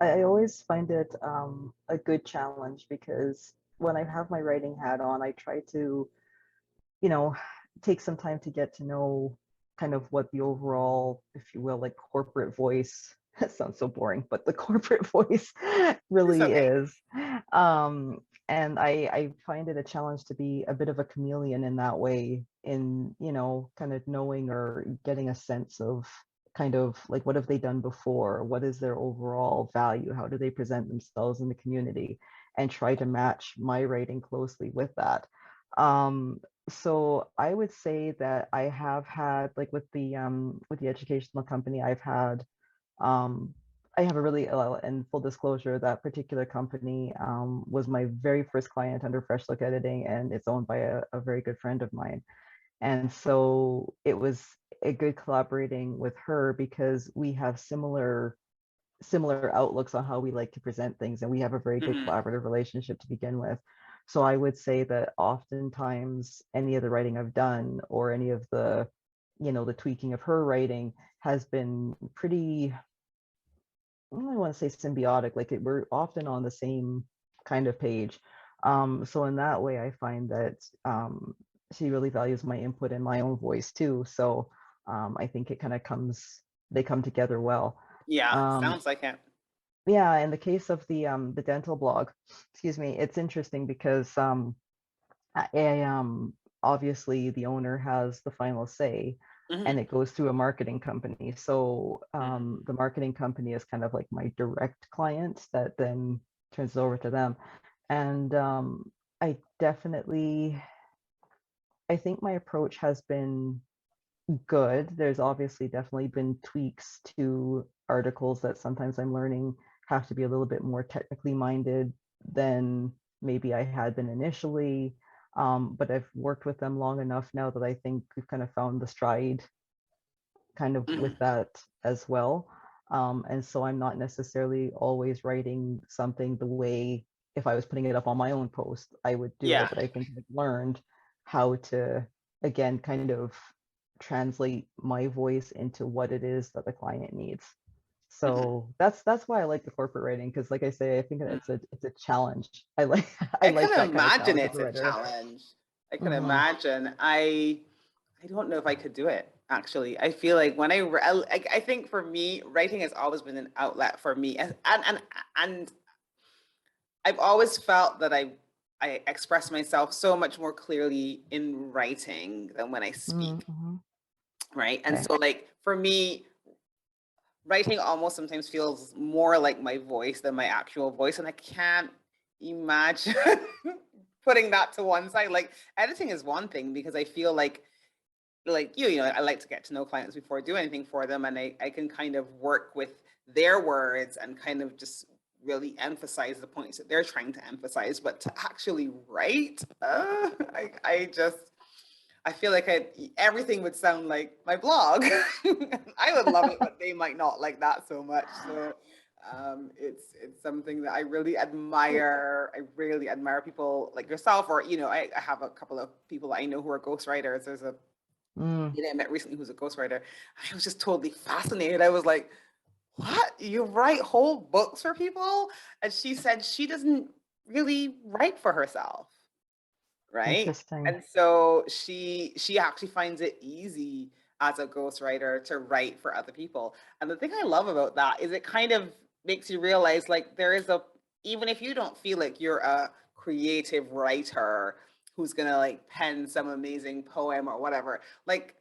Speaker 2: I always find it a good challenge because when I have my writing hat on, I try to, you know, take some time to get to know kind of what the overall, if you will, like corporate voice, that sounds so boring, but the corporate voice
Speaker 1: It's
Speaker 2: really
Speaker 1: okay.
Speaker 2: is. Um, and I find it a challenge to be a bit of a chameleon in that way, in, kind of knowing or getting a sense of kind of like what have they done before? What is their overall value? How do they present themselves in the community? And try to match my writing closely with that. Um, so I would say that I have had, like, with the educational company, um I have a really, and full disclosure, that particular company was my very first client under Fresh Look Editing, and it's owned by a very good friend of mine. And so it was a good collaborating with her because we have similar outlooks on how we like to present things, and we have a very good
Speaker 1: Hmm.
Speaker 2: collaborative relationship to begin with. So I would say that oftentimes any of the writing I've done, or any of the tweaking of her writing, has been pretty, I don't want to say symbiotic, like we're often on the same kind of page. So in that way, I find that she really values my input and my own voice too. So I think they come together well.
Speaker 1: Yeah,
Speaker 2: Um,
Speaker 1: sounds like it.
Speaker 2: yeah, in the case of the dental blog, excuse me, it's interesting because obviously the owner has the final say, and
Speaker 1: Hmm.
Speaker 2: it goes through a marketing company. So
Speaker 1: Hmm.
Speaker 2: the marketing company is kind of like my direct client that then turns it over to them. And I definitely, I think my approach has been good. There's obviously definitely been tweaks to articles that sometimes I'm learning have to be a little bit more technically minded than maybe I had been initially. But I've worked with them long enough now that I think we've kind of found the stride kind of with
Speaker 1: Hmm.
Speaker 2: that as well. And so I'm not necessarily always writing something the way, if I was putting it up on my own post, I would do
Speaker 1: Yeah.
Speaker 2: it. But I think I've learned how to, again, kind of translate my voice into what it is that the client needs.
Speaker 1: Mhm.
Speaker 2: So that's why I like the corporate writing, because like I say, I think it's a challenge. I like I
Speaker 1: I
Speaker 2: like
Speaker 1: can
Speaker 2: that kind of
Speaker 1: imagine
Speaker 2: challenge as a
Speaker 1: it's a
Speaker 2: writer.
Speaker 1: challenge. I can
Speaker 2: Hmm.
Speaker 1: imagine. I don't know if I could do it, actually. I feel like when I think for me, writing has always been an outlet for me, and I've always felt that I express myself so much more clearly in writing than when I speak,
Speaker 2: Mm-hmm.
Speaker 1: right? And
Speaker 2: Okay.
Speaker 1: so, like for me, writing almost sometimes feels more like my voice than my actual voice, and I can't imagine putting that to one side. Like editing is one thing because I feel like you know, I like to get to know clients before I do anything for them, and I can kind of work with their words and kind of just really emphasize the points that they're trying to emphasize. But to actually write, I just I feel like everything would sound like my blog. I would love it, but they might not like that so much. So it's something that I really admire. I really admire people like yourself, or you know, I have a couple of people I know who are ghostwriters. There's a
Speaker 2: Mm,
Speaker 1: lady I met recently who's a ghostwriter. I was just totally fascinated. I was like, "What? You write whole books for people?" And she said she doesn't really write for herself, right?
Speaker 2: interesting.
Speaker 1: And so she actually finds it easy as a ghostwriter to write for other people. And the thing I love about that is it kind of makes you realize like there is a even if you don't feel like you're a creative writer who's gonna like pen some amazing poem or whatever, like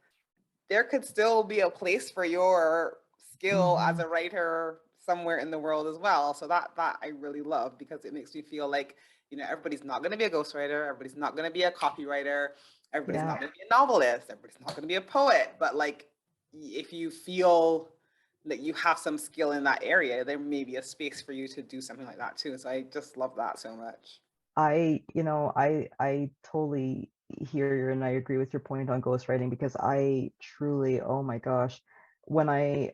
Speaker 1: there could still be a place for your skill as
Speaker 2: Hmm.
Speaker 1: a writer somewhere in the world as well. So that I really love because it makes me feel like, you know, everybody's not going to be a ghostwriter, everybody's not going to be a copywriter, everybody's
Speaker 2: Yeah.
Speaker 1: not going to be a novelist, everybody's not going to be a poet, but like if you feel that you have some skill in that area, there may be a space for you to do something like that too. So I just love that so much.
Speaker 2: I totally hear you, and I agree with your point on ghostwriting, because I truly, oh my gosh, when I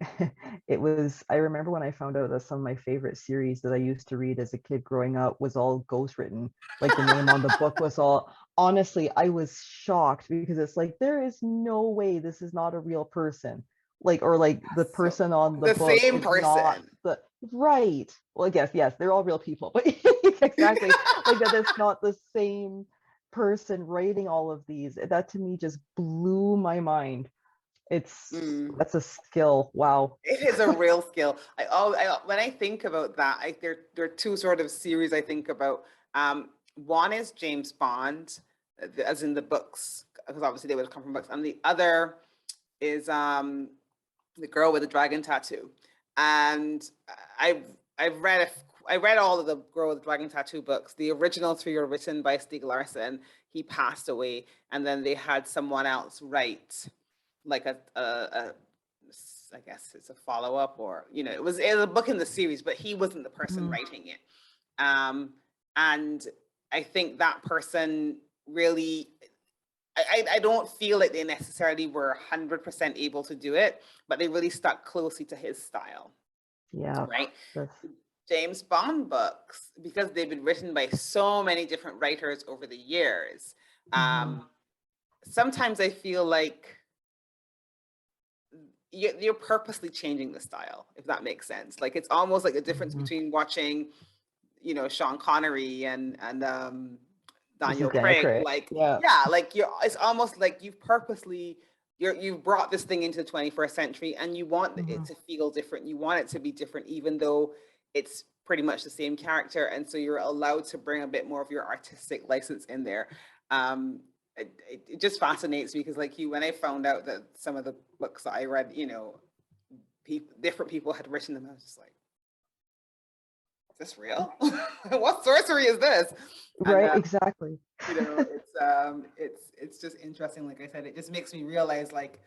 Speaker 2: I remember when I found out that some of my favorite series that I used to read as a kid growing up was all ghostwritten. Like the name on the book was all, honestly, I was shocked, because it's like there is no way this is not a real person. Like, or like the
Speaker 1: So
Speaker 2: person on the
Speaker 1: the
Speaker 2: book
Speaker 1: same
Speaker 2: is not
Speaker 1: person.
Speaker 2: the right. Well, I guess yes, they're all real people, but exactly, like that it's not the same person writing all of these. That to me just blew my mind.
Speaker 1: Mm.
Speaker 2: That's a skill. Wow.
Speaker 1: It is a real skill. When I think about that, there are two sort of series I think about. One is James Bond, as in the books, because obviously they would come from books, and the other is the girl with the dragon tattoo. And I read all of the girl with the dragon tattoo books. The original three were written by Stieg Larsson. He passed away, and then they had someone else write like a I guess it's a follow up, or you know, it was a book in the series, but he wasn't the person
Speaker 2: Mm,
Speaker 1: writing it. Um, and I think that person really, I don't feel like they necessarily were 100% able to do it, but they really stuck closely to his style,
Speaker 2: yeah.
Speaker 1: right?
Speaker 2: That's
Speaker 1: James Bond books, because they've been written by so many different writers over the years.
Speaker 2: mhm,
Speaker 1: Sometimes I feel like you're purposely changing the style, if that makes sense. Like it's almost like the difference
Speaker 2: mhm.
Speaker 1: between watching, you know, Sean Connery and
Speaker 2: This is
Speaker 1: Daniel
Speaker 2: Daniel
Speaker 1: Craig.
Speaker 2: Craig.
Speaker 1: Like,
Speaker 2: Yeah.
Speaker 1: yeah, like it's almost like you've purposely you've brought this thing into the 21st century and you want it
Speaker 2: Mhm,
Speaker 1: to feel different. You want it to be different, even though it's pretty much the same character. And so you're allowed to bring a bit more of your artistic license in there. Um, it just fascinates me because, like you, when I found out that some of the books that I read, you know, different people had written them, I was just like, is this real? What sorcery is this? And
Speaker 2: right, exactly.
Speaker 1: you know, it's just interesting. Like I said, it just makes me realize, like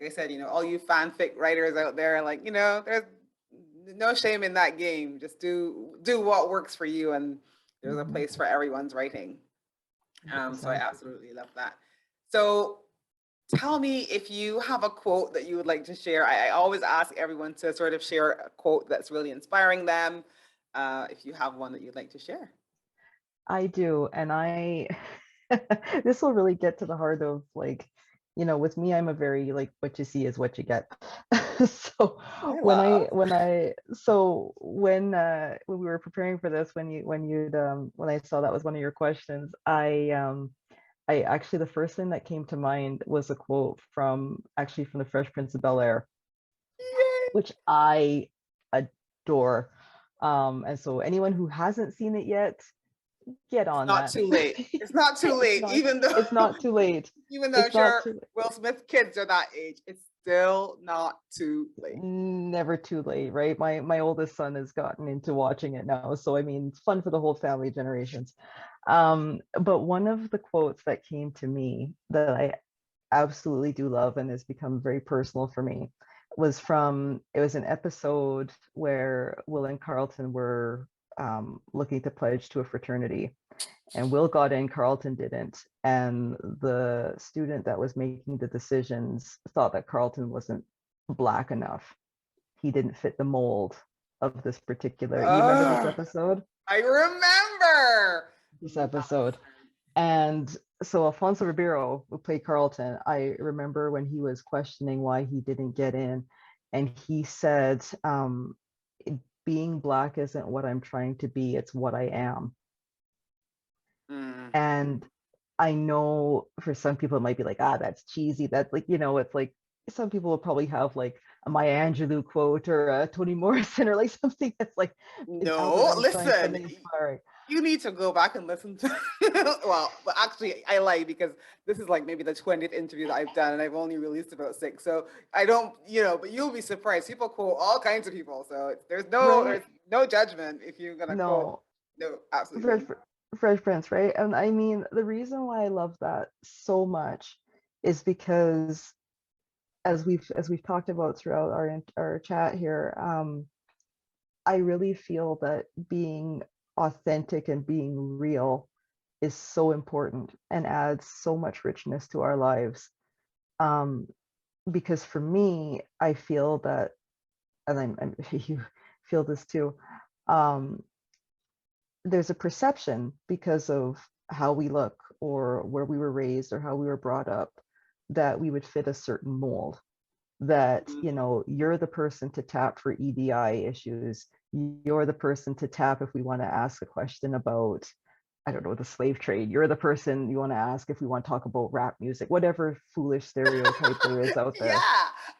Speaker 1: I said, you know, all you fanfic writers out there, like you know, there's no shame in that game. Just do what works for you, and there's a
Speaker 2: Mhm,
Speaker 1: place for everyone's writing. So I
Speaker 2: exactly.
Speaker 1: absolutely love that. So tell me if you have a quote that you would like to share. I always ask everyone to sort of share a quote that's really inspiring them. If you have one that you'd like to share.
Speaker 2: I do, and I this will really get to the heart of like with me, I'm a very like what you see is what you get. So
Speaker 1: I love.
Speaker 2: when we were preparing for this, when I saw that was one of your questions, I actually, the first thing that came to mind was a quote from the Fresh Prince of Bel-Air,
Speaker 1: Yay.
Speaker 2: which I adore. And so anyone who hasn't seen it yet, get
Speaker 1: It's
Speaker 2: on
Speaker 1: not
Speaker 2: that.
Speaker 1: too late. It's not too
Speaker 2: It's
Speaker 1: late,
Speaker 2: not it's not too late.
Speaker 1: even though
Speaker 2: It's not
Speaker 1: sure
Speaker 2: too
Speaker 1: Will Smith kids are that age, it's still not too late.
Speaker 2: never too late, right? My oldest son has gotten into watching it now, so I mean, it's fun for the whole family generations. But one of the quotes that came to me that I absolutely do love and has become very personal for me it was an episode where Will and Carlton were looking to pledge to a fraternity, and Will got in, Carlton didn't, and the student that was making the decisions thought that Carlton wasn't black enough. He didn't fit the mold of this particular. You remember this
Speaker 1: Ugh,
Speaker 2: episode?
Speaker 1: I remember.
Speaker 2: This episode. And so Alfonso Ribeiro, who played Carlton, I remember when he was questioning why he didn't get in, and he said, being black isn't what I'm trying to be, it's what I am.
Speaker 1: Mm.
Speaker 2: And I know for some people it might be like, that's cheesy. That's like, it's like some people will probably have like a Maya Angelou quote or a Toni Morrison or like something that's like
Speaker 1: No,
Speaker 2: Albert Einstein,
Speaker 1: listen,
Speaker 2: something inspiring.
Speaker 1: you need to go back and listen to well, but actually I lie because this is like maybe the 20th interview that I've done and I've only released about 6. So I don't, but you'll be surprised. People quote all kinds of people. So there's
Speaker 2: Right?
Speaker 1: no judgment if you're gonna quote.
Speaker 2: No,
Speaker 1: No, absolutely
Speaker 2: Fresh,
Speaker 1: fine.
Speaker 2: Fresh Prince, right? And I mean, the reason why I love that so much is because as we've talked about throughout our chat here, I really feel that being authentic and being real is so important and adds so much richness to our lives. Um, because for me, I feel that, and you feel this too. Um, there's a perception because of how we look or where we were raised or how we were brought up that we would fit a certain mold, that you're the person to tap for EDI issues, you're the person to tap if we want to ask a question about, I don't know, the slave trade, you're the person you want to ask if we want to talk about rap music, whatever foolish stereotype there is out
Speaker 1: Yeah.
Speaker 2: there,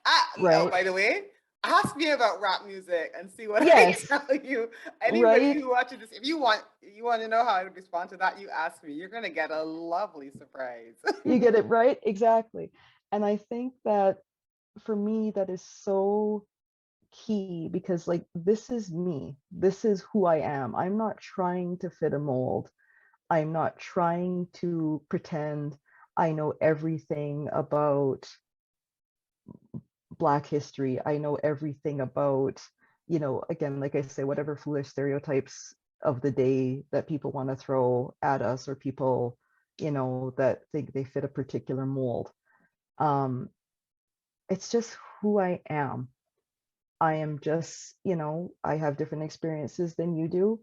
Speaker 1: Oh,
Speaker 2: right?
Speaker 1: by the way, ask me about rap music and see what I
Speaker 2: Yes,
Speaker 1: tell you. Anybody
Speaker 2: right,
Speaker 1: who watches this, if you want to know how I would respond to that, you ask me. You're gonna get a lovely surprise.
Speaker 2: you get it right, exactly. And I think that for me that is so key, because like this is me, this is who I am. I'm not trying to fit a mold, I'm not trying to pretend I know everything about Black history, I know everything about, again, like I say, whatever foolish stereotypes of the day that people want to throw at us, or people that think they fit a particular mold. um it's just who I am. I am just, I have different experiences than you do.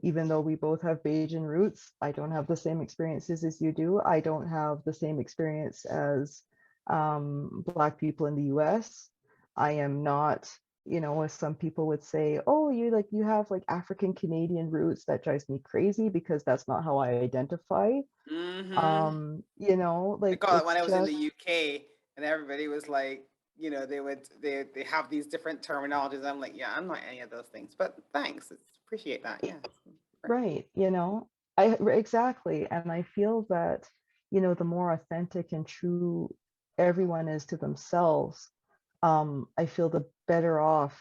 Speaker 2: Even though we both have Bajan roots, I don't have the same experiences as you do. I don't have the same experience as Black people in the US. I am not, as some people would say, oh, you have like African Canadian roots. That drives me crazy because that's not how I identify.
Speaker 1: Mm-hmm. I
Speaker 2: Like
Speaker 1: call it when
Speaker 2: it's
Speaker 1: I was in the
Speaker 2: just,
Speaker 1: UK and everybody was like, they have these different terminologies. I'm like, yeah, I'm not any of those things, but thanks. Appreciate that. Yeah.
Speaker 2: right, exactly. And I feel that, the more authentic and true everyone is to themselves, I feel the better off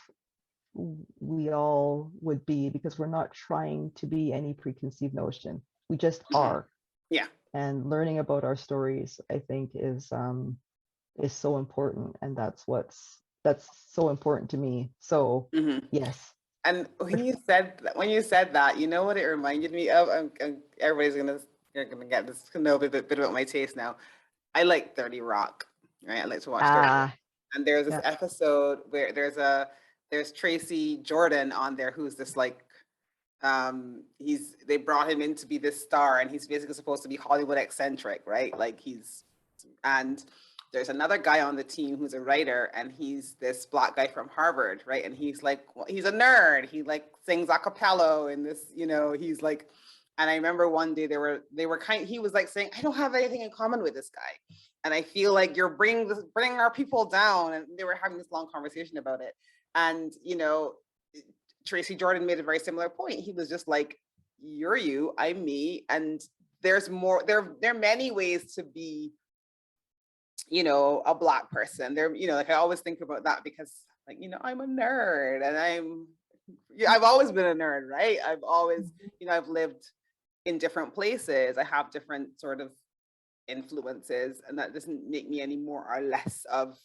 Speaker 2: we all would be, because we're not trying to be any preconceived notion. We just
Speaker 1: Mhm.
Speaker 2: are.
Speaker 1: Yeah.
Speaker 2: And learning about our stories, I think, is so important. And that's so important to me. So
Speaker 1: Hmm.
Speaker 2: yes.
Speaker 1: And when you said that, you know what it reminded me of? Everybody's gonna get this to know a bit about my taste now. I like 30 Rock, right? I like to watch 30 Rock.
Speaker 2: Ah,
Speaker 1: And there's this
Speaker 2: yeah.
Speaker 1: episode where there's Tracy Jordan on there who's this like they brought him in to be this star and he's basically supposed to be Hollywood eccentric, right? Like he's And there's another guy on the team who's a writer, and he's this Black guy from Harvard, right? And he's like, well, he's a nerd. He like sings a cappella and this, he's like, and I remember one day he was like saying, I don't have anything in common with this guy. And I feel like you're bringing our people down. And they were having this long conversation about it. And, Tracy Jordan made a very similar point. He was just like, you're you, I'm me. And there's more, there are many ways to be, a Black person. Like I always think about that because like, I'm a nerd and I've always been a nerd, right? I've always, I've lived in different places. I have different sort of influences, and that doesn't make me any more or less of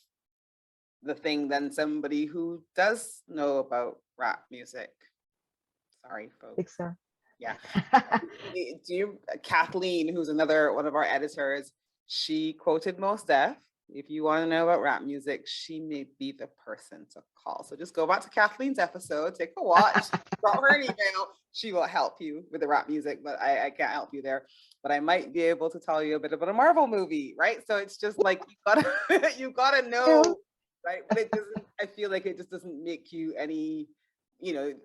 Speaker 1: the thing than somebody who does know about rap music. Sorry, folks.
Speaker 2: Exactly.
Speaker 1: Yeah. Kathleen, who's another one of our editors, she quoted Mos Def. If you want to know about rap music, she may be the person to call. So just go back to Kathleen's episode, take a watch, drop her an email. She will help you with the rap music, but I can't help you there. But I might be able to tell you a bit about a Marvel movie, right? So it's just like you gotta know, right? But it doesn't. I feel like it just doesn't make you any.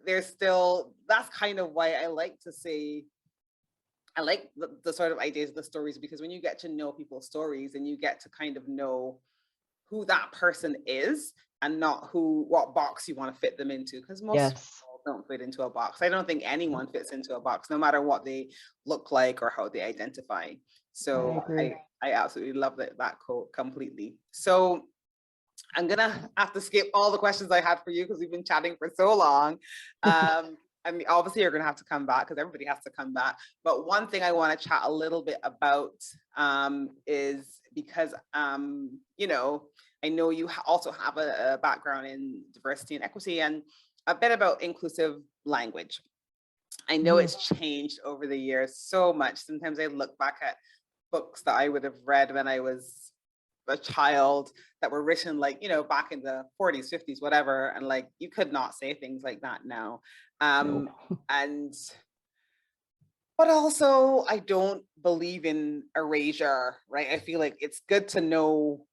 Speaker 1: There's still. That's kind of why I like to say. I like the sort of ideas of the stories, because when you get to know people's stories and you get to kind of know who that person is and not what box you want to fit them into, because most people don't fit into a box. I don't think anyone fits into a box, no matter what they look like or how they identify. So I absolutely love that quote completely. So I'm gonna have to skip all the questions I had for you because we've been chatting for so long. I mean, obviously you're going to have to come back because everybody has to come back. But one thing I want to chat a little bit about is because, I know you also have a background in diversity and equity and a bit about inclusive language. I know it's changed over the years so much. Sometimes I look back at books that I would have read when I was a child that were written like, back in the 40s, 50s, whatever. And like, you could not say things like that now. But also I don't believe in erasure, right? I feel like it's good to know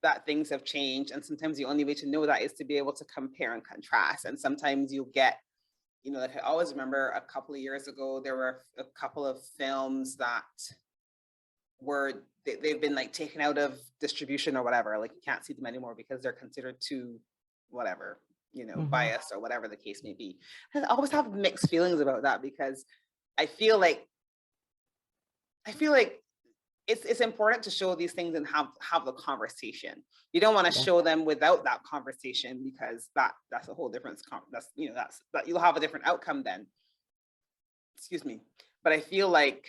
Speaker 1: that things have changed. And sometimes the only way to know that is to be able to compare and contrast. And sometimes you'll get, like I always remember a couple of years ago, there were a couple of films that they've been like taken out of distribution or whatever, like you can't see them anymore because they're considered too whatever, biased or whatever the case may be. And I always have mixed feelings about that because I feel like it's important to show these things and have the conversation. You don't want to show them without that conversation because that's a whole different that you'll have a different outcome then. Excuse me. But I feel like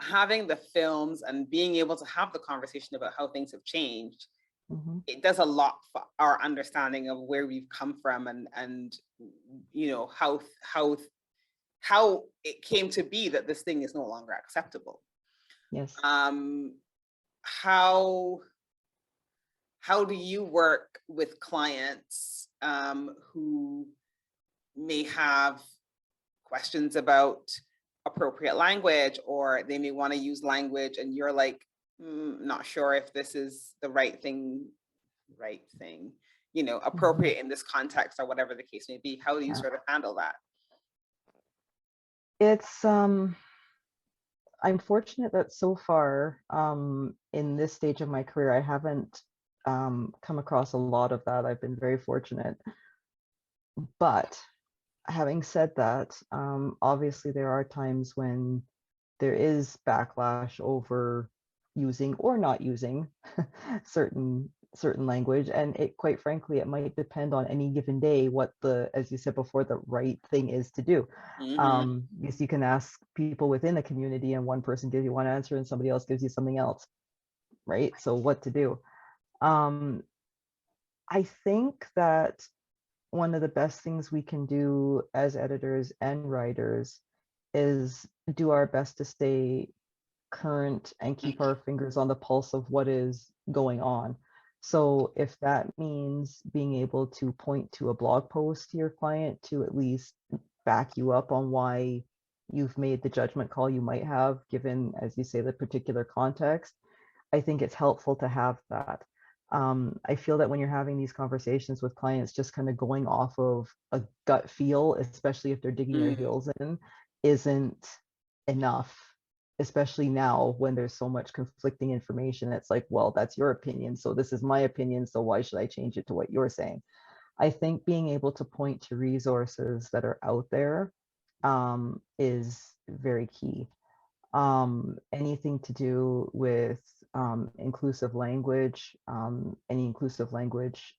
Speaker 1: having the films and being able to have the conversation about how things have changed, it does a lot for our understanding of where we've come from and how it came to be that this thing is no longer acceptable.
Speaker 2: Yes.
Speaker 1: How do you work with clients who may have questions about appropriate language, or they may want to use language and you're like, not sure if this is the right thing, appropriate in this context or whatever the case may be? How do you sort of handle that?
Speaker 2: It's I'm fortunate that so far in this stage of my career, I haven't come across a lot of that. I've been very fortunate. But having said that, obviously there are times when there is backlash over using or not using certain language, and it, quite frankly, it might depend on any given day what as you said before, the right thing is to do. Because you can ask people within the community and one person gives you one answer and somebody else gives you something else, right? So what to do? I think that one of the best things we can do as editors and writers is do our best to stay current and keep our fingers on the pulse of what is going on. So if that means being able to point to a blog post to your client to at least back you up on why you've made the judgment call you might have given, as you say, the particular context. I think it's helpful to have that. I feel that when you're having these conversations with clients, just kind of going off of a gut feel, especially if they're digging their
Speaker 1: Mm,
Speaker 2: heels in, isn't enough, especially now when there's so much conflicting information. It's like, well, that's your opinion, so this is my opinion, so why should I change it to what you're saying? I think being able to point to resources that are out there is very key. Anything to do with inclusive language, any inclusive language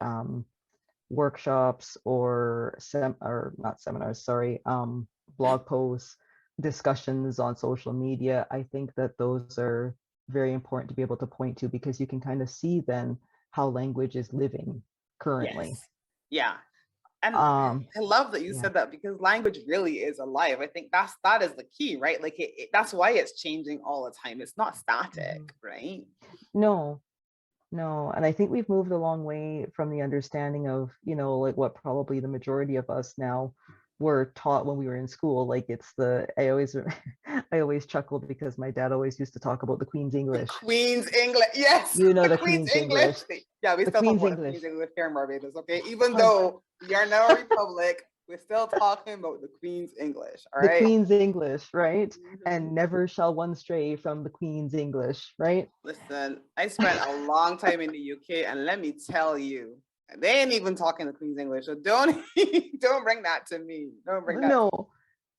Speaker 2: workshops or not seminars, sorry, blog posts, discussions on social media. I think that those are very important to be able to point to, because you can kind of see then how language is living currently.
Speaker 1: yes. Yeah. And
Speaker 2: Um,
Speaker 1: I love that you
Speaker 2: yeah.
Speaker 1: said that, because language really is alive. I think that is the key, right? Like that's why it's changing all the time. It's not static,
Speaker 2: Mhm.
Speaker 1: right?
Speaker 2: No, no, and I think we've moved a long way from the understanding of, like what probably the majority of us now were taught when we were in school. Like it's I always I always chuckled because my dad always used to talk about the Queen's
Speaker 1: The
Speaker 2: English.
Speaker 1: Queen's English. Yes,
Speaker 2: The
Speaker 1: the Queen's
Speaker 2: Queen's
Speaker 1: English.
Speaker 2: English.
Speaker 1: Yeah, we
Speaker 2: The
Speaker 1: still talk
Speaker 2: Queen's
Speaker 1: about the
Speaker 2: English.
Speaker 1: Queen's English here in Barbados, okay? Even
Speaker 2: Hun-
Speaker 1: though we are now a republic, we're still talking about the Queen's English, all
Speaker 2: The
Speaker 1: right?
Speaker 2: Queen's English, right?
Speaker 1: Mhm.
Speaker 2: And never shall one stray from the Queen's English, right?
Speaker 1: Listen, I spent a long time in the UK, and let me tell you, they ain't even talking the Queen's English. So don't don't bring that to me. Don't bring that to
Speaker 2: No,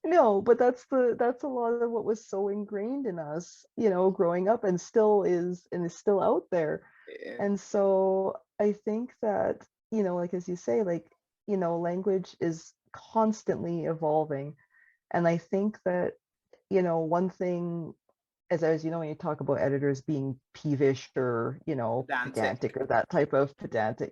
Speaker 2: no, but that's a lot of what was so ingrained in us, growing up, and is still out there.
Speaker 1: me.
Speaker 2: And so I think that, like as you say, like, language is constantly evolving. And I think that, one thing, as when you talk about editors being peevish or,
Speaker 1: Pedantic.
Speaker 2: pedantic or that type of pedantic,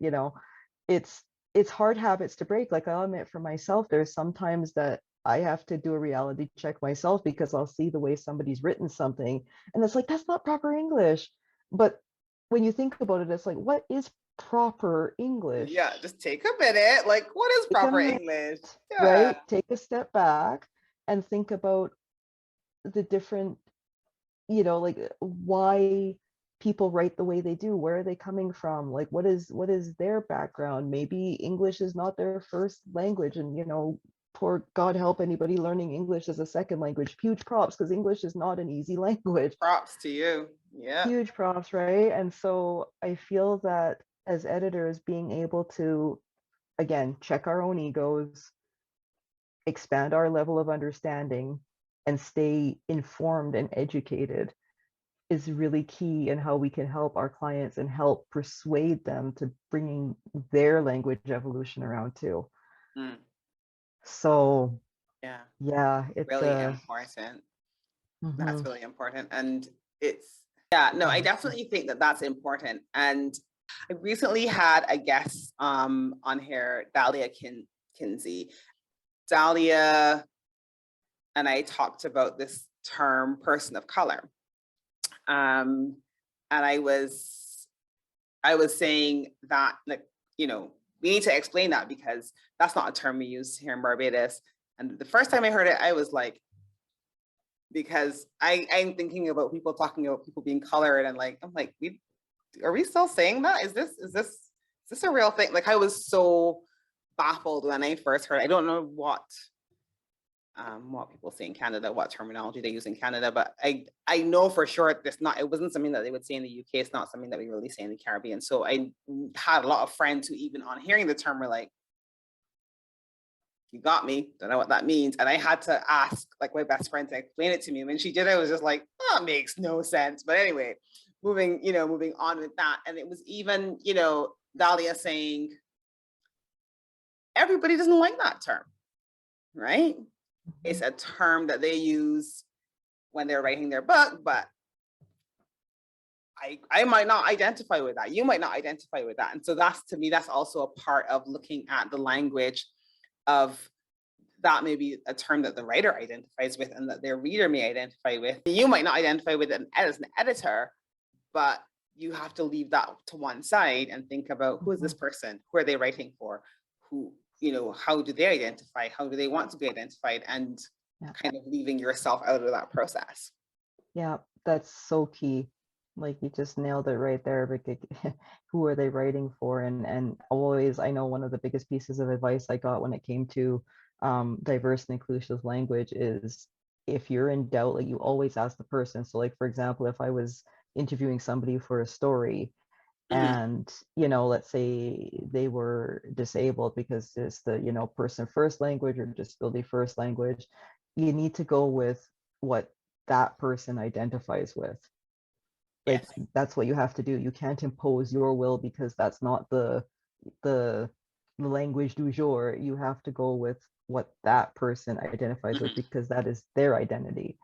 Speaker 2: it's it's hard habits to break. Like I'll admit for myself, there's sometimes that I have to do a reality check myself, because I'll see the way somebody's written something and it's like, that's not proper English. But when you think about it, it's like, what is proper English?
Speaker 1: Yeah, just take a minute. Like, what is
Speaker 2: Take a
Speaker 1: proper
Speaker 2: minute,
Speaker 1: English? Yeah.
Speaker 2: right? Take a step back and think about the different, like why people write the way they do. Where are they coming from? Like what is their background? Maybe English is not their first language, and poor God help anybody learning English as a second language. Huge props, because English is not an easy language.
Speaker 1: Props to you. Yeah.
Speaker 2: Huge props, right? And so I feel that as editors, being able to, again, check our own egos, expand our level of understanding, and stay informed and educated is really key in how we can help our clients and help persuade them to bringing their language evolution around too.
Speaker 1: Mm,
Speaker 2: So
Speaker 1: yeah.
Speaker 2: yeah,
Speaker 1: Really important. That's
Speaker 2: mhm,
Speaker 1: really important. And it's, yeah, no, I
Speaker 2: mhm,
Speaker 1: definitely think that that's important. And I recently had a guest on here, Kinsey. Dahlia and I talked about this term, person of color. Um, and I was saying that, like, we need to explain that, because that's not a term we use here in Barbados. And the first time I heard it, I was like, because I'm thinking about people talking about people being colored, and like, I'm like, are we still saying that? Is this a real thing? Like, I was so baffled when I first heard it. I don't know what people say in Canada, what terminology they use in Canada, but I know for sure it wasn't something that they would say in the UK. It's not something that we really say in the Caribbean. So I had a lot of friends who, even on hearing the term, were like, you got me, don't know what that means. And I had to ask like my best friend to explain it to me. When she did, I was just like, that makes no sense. But anyway, moving on with that. And it was even, Dahlia saying everybody doesn't like that term, right? It's
Speaker 2: mhm,
Speaker 1: a term that they use when they're writing their book, but I might not identify with that. You might not identify with that. And so that's, to me, that's also a part of looking at the language of that. May be a term that the writer identifies with and that their reader may identify with. You might not identify with it as an editor, but you have to leave that to one side and think about, who is this
Speaker 2: mhm.
Speaker 1: person? Who are they writing for? Who, how do they identify? How do they want to be identified? And
Speaker 2: Yeah.
Speaker 1: kind of leaving yourself out of that process.
Speaker 2: Yeah, that's so key. Like you just nailed it right there. Because who are they writing for? And always, I know one of the biggest pieces of advice I got when it came to diverse and inclusive language is if you're in doubt, like you always ask the person. So, like for example, if I was interviewing somebody for a story,
Speaker 1: Mm-hmm.
Speaker 2: and let's say they were disabled because it's the person first language or disability first language, you need to go with what that person identifies with. Like
Speaker 1: Yes.
Speaker 2: that's what you have to do. You can't impose your will because that's not the language du jour. You have to go with what that person identifies with
Speaker 1: Mm-hmm.
Speaker 2: because that is their identity.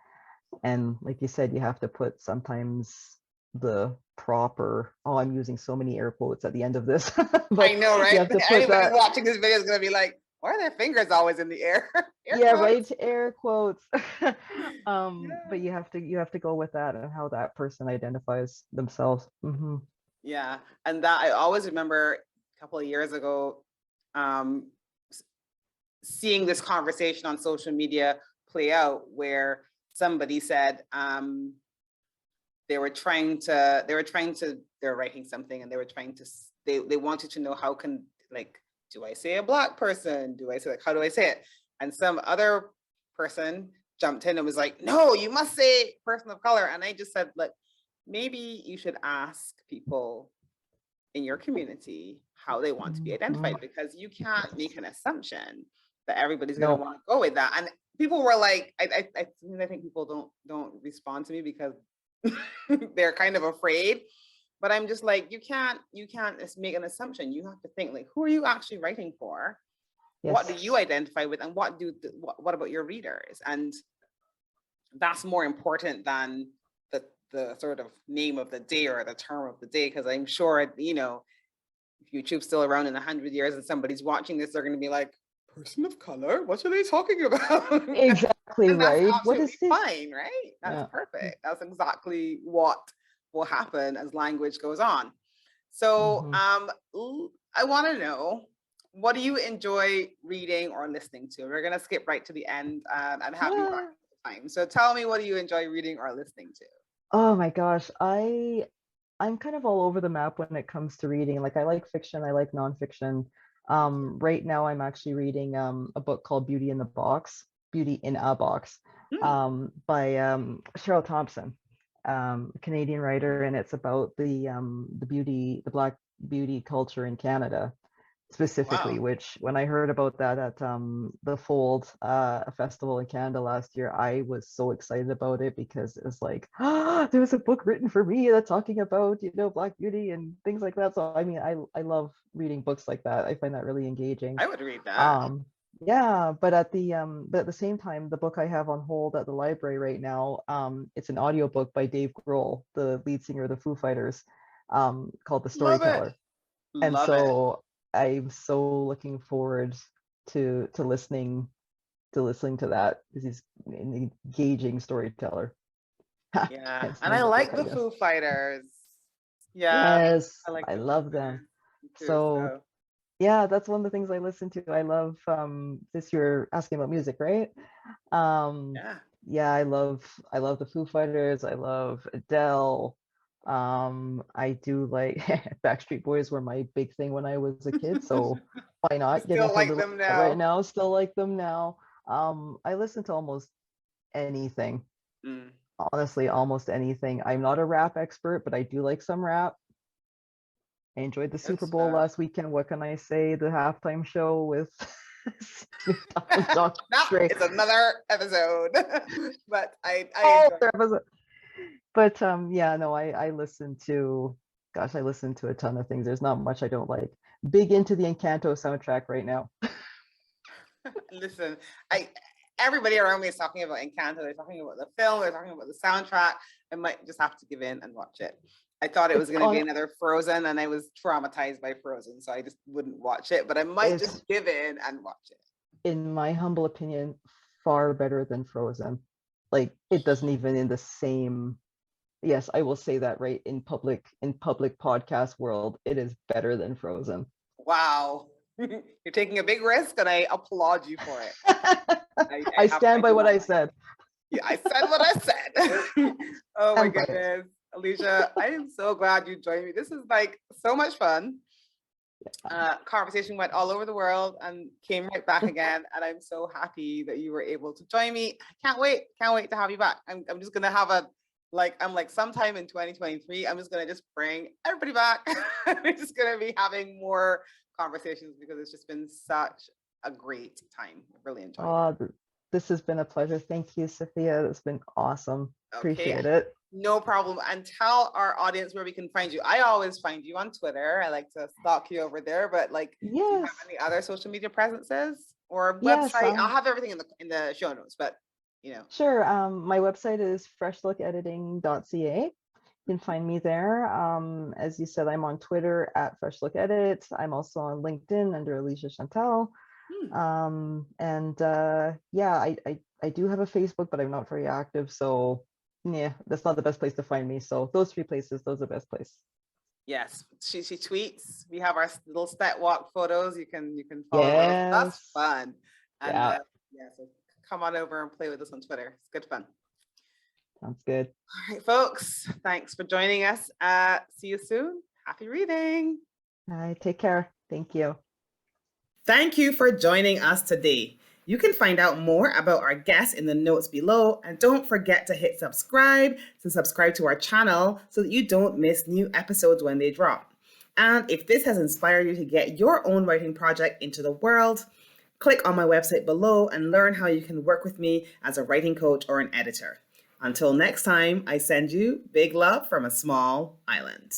Speaker 2: And like you said, you have to put sometimes the proper, oh, I'm using so many air quotes at the end of this,
Speaker 1: I
Speaker 2: but
Speaker 1: know,
Speaker 2: you
Speaker 1: right?
Speaker 2: have to put
Speaker 1: Anybody
Speaker 2: that,
Speaker 1: watching this video is going to be like, why are their fingers always in the air? Air
Speaker 2: yeah, right,
Speaker 1: quotes.
Speaker 2: air quotes. But
Speaker 1: Yeah.
Speaker 2: you have to go with that and how that person identifies themselves.
Speaker 1: Yeah. And that I always remember a couple of years ago, um, seeing this conversation on social media play out where somebody said they're writing something and they were trying to they wanted to know how can, like, do I say a black person, do I say, like, how do I say it, and some other person jumped in and was like, no, you must say person of color, and I just said, like, maybe you should ask people in your community how they want to be
Speaker 2: Hmm.
Speaker 1: identified, because you can't make an assumption that everybody's going to
Speaker 2: No,
Speaker 1: want to go with that. And people were like, I think people don't respond to me because they're kind of afraid. But I'm just like, you can't just make an assumption. You have to think, like, who are you actually writing for? What do
Speaker 2: yes,
Speaker 1: you identify with, and what about your readers? And that's more important than the sort of name of the day or the term of the day, because I'm sure, if YouTube's still around in 100 years and somebody's watching this, they're going to be like, person of color, what are they talking about?
Speaker 2: exactly
Speaker 1: And that's
Speaker 2: right. What
Speaker 1: absolutely
Speaker 2: is this?
Speaker 1: fine, right? That's
Speaker 2: Yeah.
Speaker 1: perfect. That's exactly what will happen as language goes on. So
Speaker 2: Hmm.
Speaker 1: I want to know, what do you enjoy reading or listening to? We're going to skip right to the end and have you back next time. So tell me, what do you enjoy reading or listening to?
Speaker 2: Oh my gosh, I'm kind of all over the map when it comes to reading. Like I like fiction, I like nonfiction.
Speaker 1: Me too.
Speaker 2: Right now I'm actually reading a book called Beauty in a Box,
Speaker 1: Hmm.
Speaker 2: by Cheryl Thompson, Canadian writer, and it's about the Black beauty culture in Canada specifically,
Speaker 1: Wow.
Speaker 2: which when I heard about that at the Fold festival in Canada last year, I was so excited about it because it was like, ah, there was a book written for me that's talking about, Black beauty and things like that. So I mean, I love reading books like that. I find that really engaging.
Speaker 1: I would read that.
Speaker 2: Um, yeah, but at the same time, the book I have on hold at the library right now, it's an audiobook by Dave Grohl, the lead singer of the Foo Fighters, called The
Speaker 1: Love it.
Speaker 2: Storyteller. And
Speaker 1: Love it.
Speaker 2: so I'm so looking forward to listening to that because he's an engaging storyteller.
Speaker 1: Yeah.
Speaker 2: Hence the
Speaker 1: And
Speaker 2: name
Speaker 1: I
Speaker 2: of the book,
Speaker 1: like
Speaker 2: I
Speaker 1: the
Speaker 2: guess.
Speaker 1: Foo Fighters. Yeah.
Speaker 2: Yes,
Speaker 1: I like
Speaker 2: I
Speaker 1: the Foo
Speaker 2: love them.
Speaker 1: Fighters too.
Speaker 2: So
Speaker 1: So
Speaker 2: yeah, that's one of the things I listen to. I love this you're asking about music, right? Um
Speaker 1: yeah.
Speaker 2: yeah, I love the Foo Fighters, I love Adele. I do like Backstreet Boys were my big thing when I was a kid, so why not get
Speaker 1: Still
Speaker 2: into a
Speaker 1: like
Speaker 2: little
Speaker 1: them
Speaker 2: of that right
Speaker 1: now.
Speaker 2: now? Still like them now. I listen to almost anything.
Speaker 1: Mm.
Speaker 2: Honestly, almost anything. I'm not a rap expert, but I do like some rap. I enjoyed the
Speaker 1: Good
Speaker 2: Super Bowl
Speaker 1: stuff.
Speaker 2: last weekend. What can I say? The halftime show with Snoop Dogg and Dr.
Speaker 1: That
Speaker 2: Dre.
Speaker 1: is another episode. But I
Speaker 2: Oh,
Speaker 1: enjoy.
Speaker 2: there was a, but yeah, no, I listen to, gosh, I listen to a ton of things. There's not much I don't like. Big into the Encanto soundtrack right now.
Speaker 1: Listen, I everybody around me is talking about Encanto. They're talking about the film. They're talking about the soundtrack. I might just have to give in and watch it. I thought it was
Speaker 2: It's
Speaker 1: going to be
Speaker 2: on.
Speaker 1: another Frozen, and I was traumatized by Frozen, so I just wouldn't watch it. But I might just
Speaker 2: It's,
Speaker 1: give in and watch it.
Speaker 2: in my humble opinion, far better than Frozen. Like it doesn't even in the same. Yes, I will say that right in public podcast world, it is better than Frozen.
Speaker 1: Wow. You're taking a big risk, and I applaud you for it.
Speaker 2: I stand by what I said.
Speaker 1: Yeah, I said what I said. Oh my
Speaker 2: Stand by it.
Speaker 1: goodness. Alicia, I am so glad you joined me. This is like so much fun. Conversation went all over the world and came right back again. And I'm so happy that you were able to join me. I can't wait to have you back. I'm just gonna have sometime in 2023, I'm just gonna just bring everybody back. We're just gonna be having more conversations because it's just been such a great time. Really enjoyed it.
Speaker 2: This has been a pleasure. Thank you, Sophia. It's been awesome.
Speaker 1: Okay.
Speaker 2: Appreciate it.
Speaker 1: No problem. And tell our audience where we can find you. I always find you on Twitter. I like to stalk you over there, but like, do you have any other social media presences or website? I'll have everything in the show notes, but you know.
Speaker 2: Sure. My website is freshlookediting.ca. You can find me there. As you said, I'm on Twitter at FreshLookEdit. I'm also on LinkedIn under Alicia Chantal. Yeah, I do have a Facebook, but I'm not very active. So yeah, that's not the best place to find me. So those 3 places, those are the best place.
Speaker 1: Yes, she tweets. We have our little stat walk photos. You can follow those. That's fun. And yeah, so come on over and play with us on Twitter. It's good fun.
Speaker 2: Sounds good.
Speaker 1: All right, folks. Thanks for joining us. See you soon. Happy reading.
Speaker 2: All right, take care. Thank you.
Speaker 1: Thank you for joining us today. You can find out more about our guests in the notes below, and don't forget to hit subscribe to our channel so that you don't miss new episodes when they drop. And if this has inspired you to get your own writing project into the world, click on my website below and learn how you can work with me as a writing coach or an editor. Until next time, I send you big love from a small island.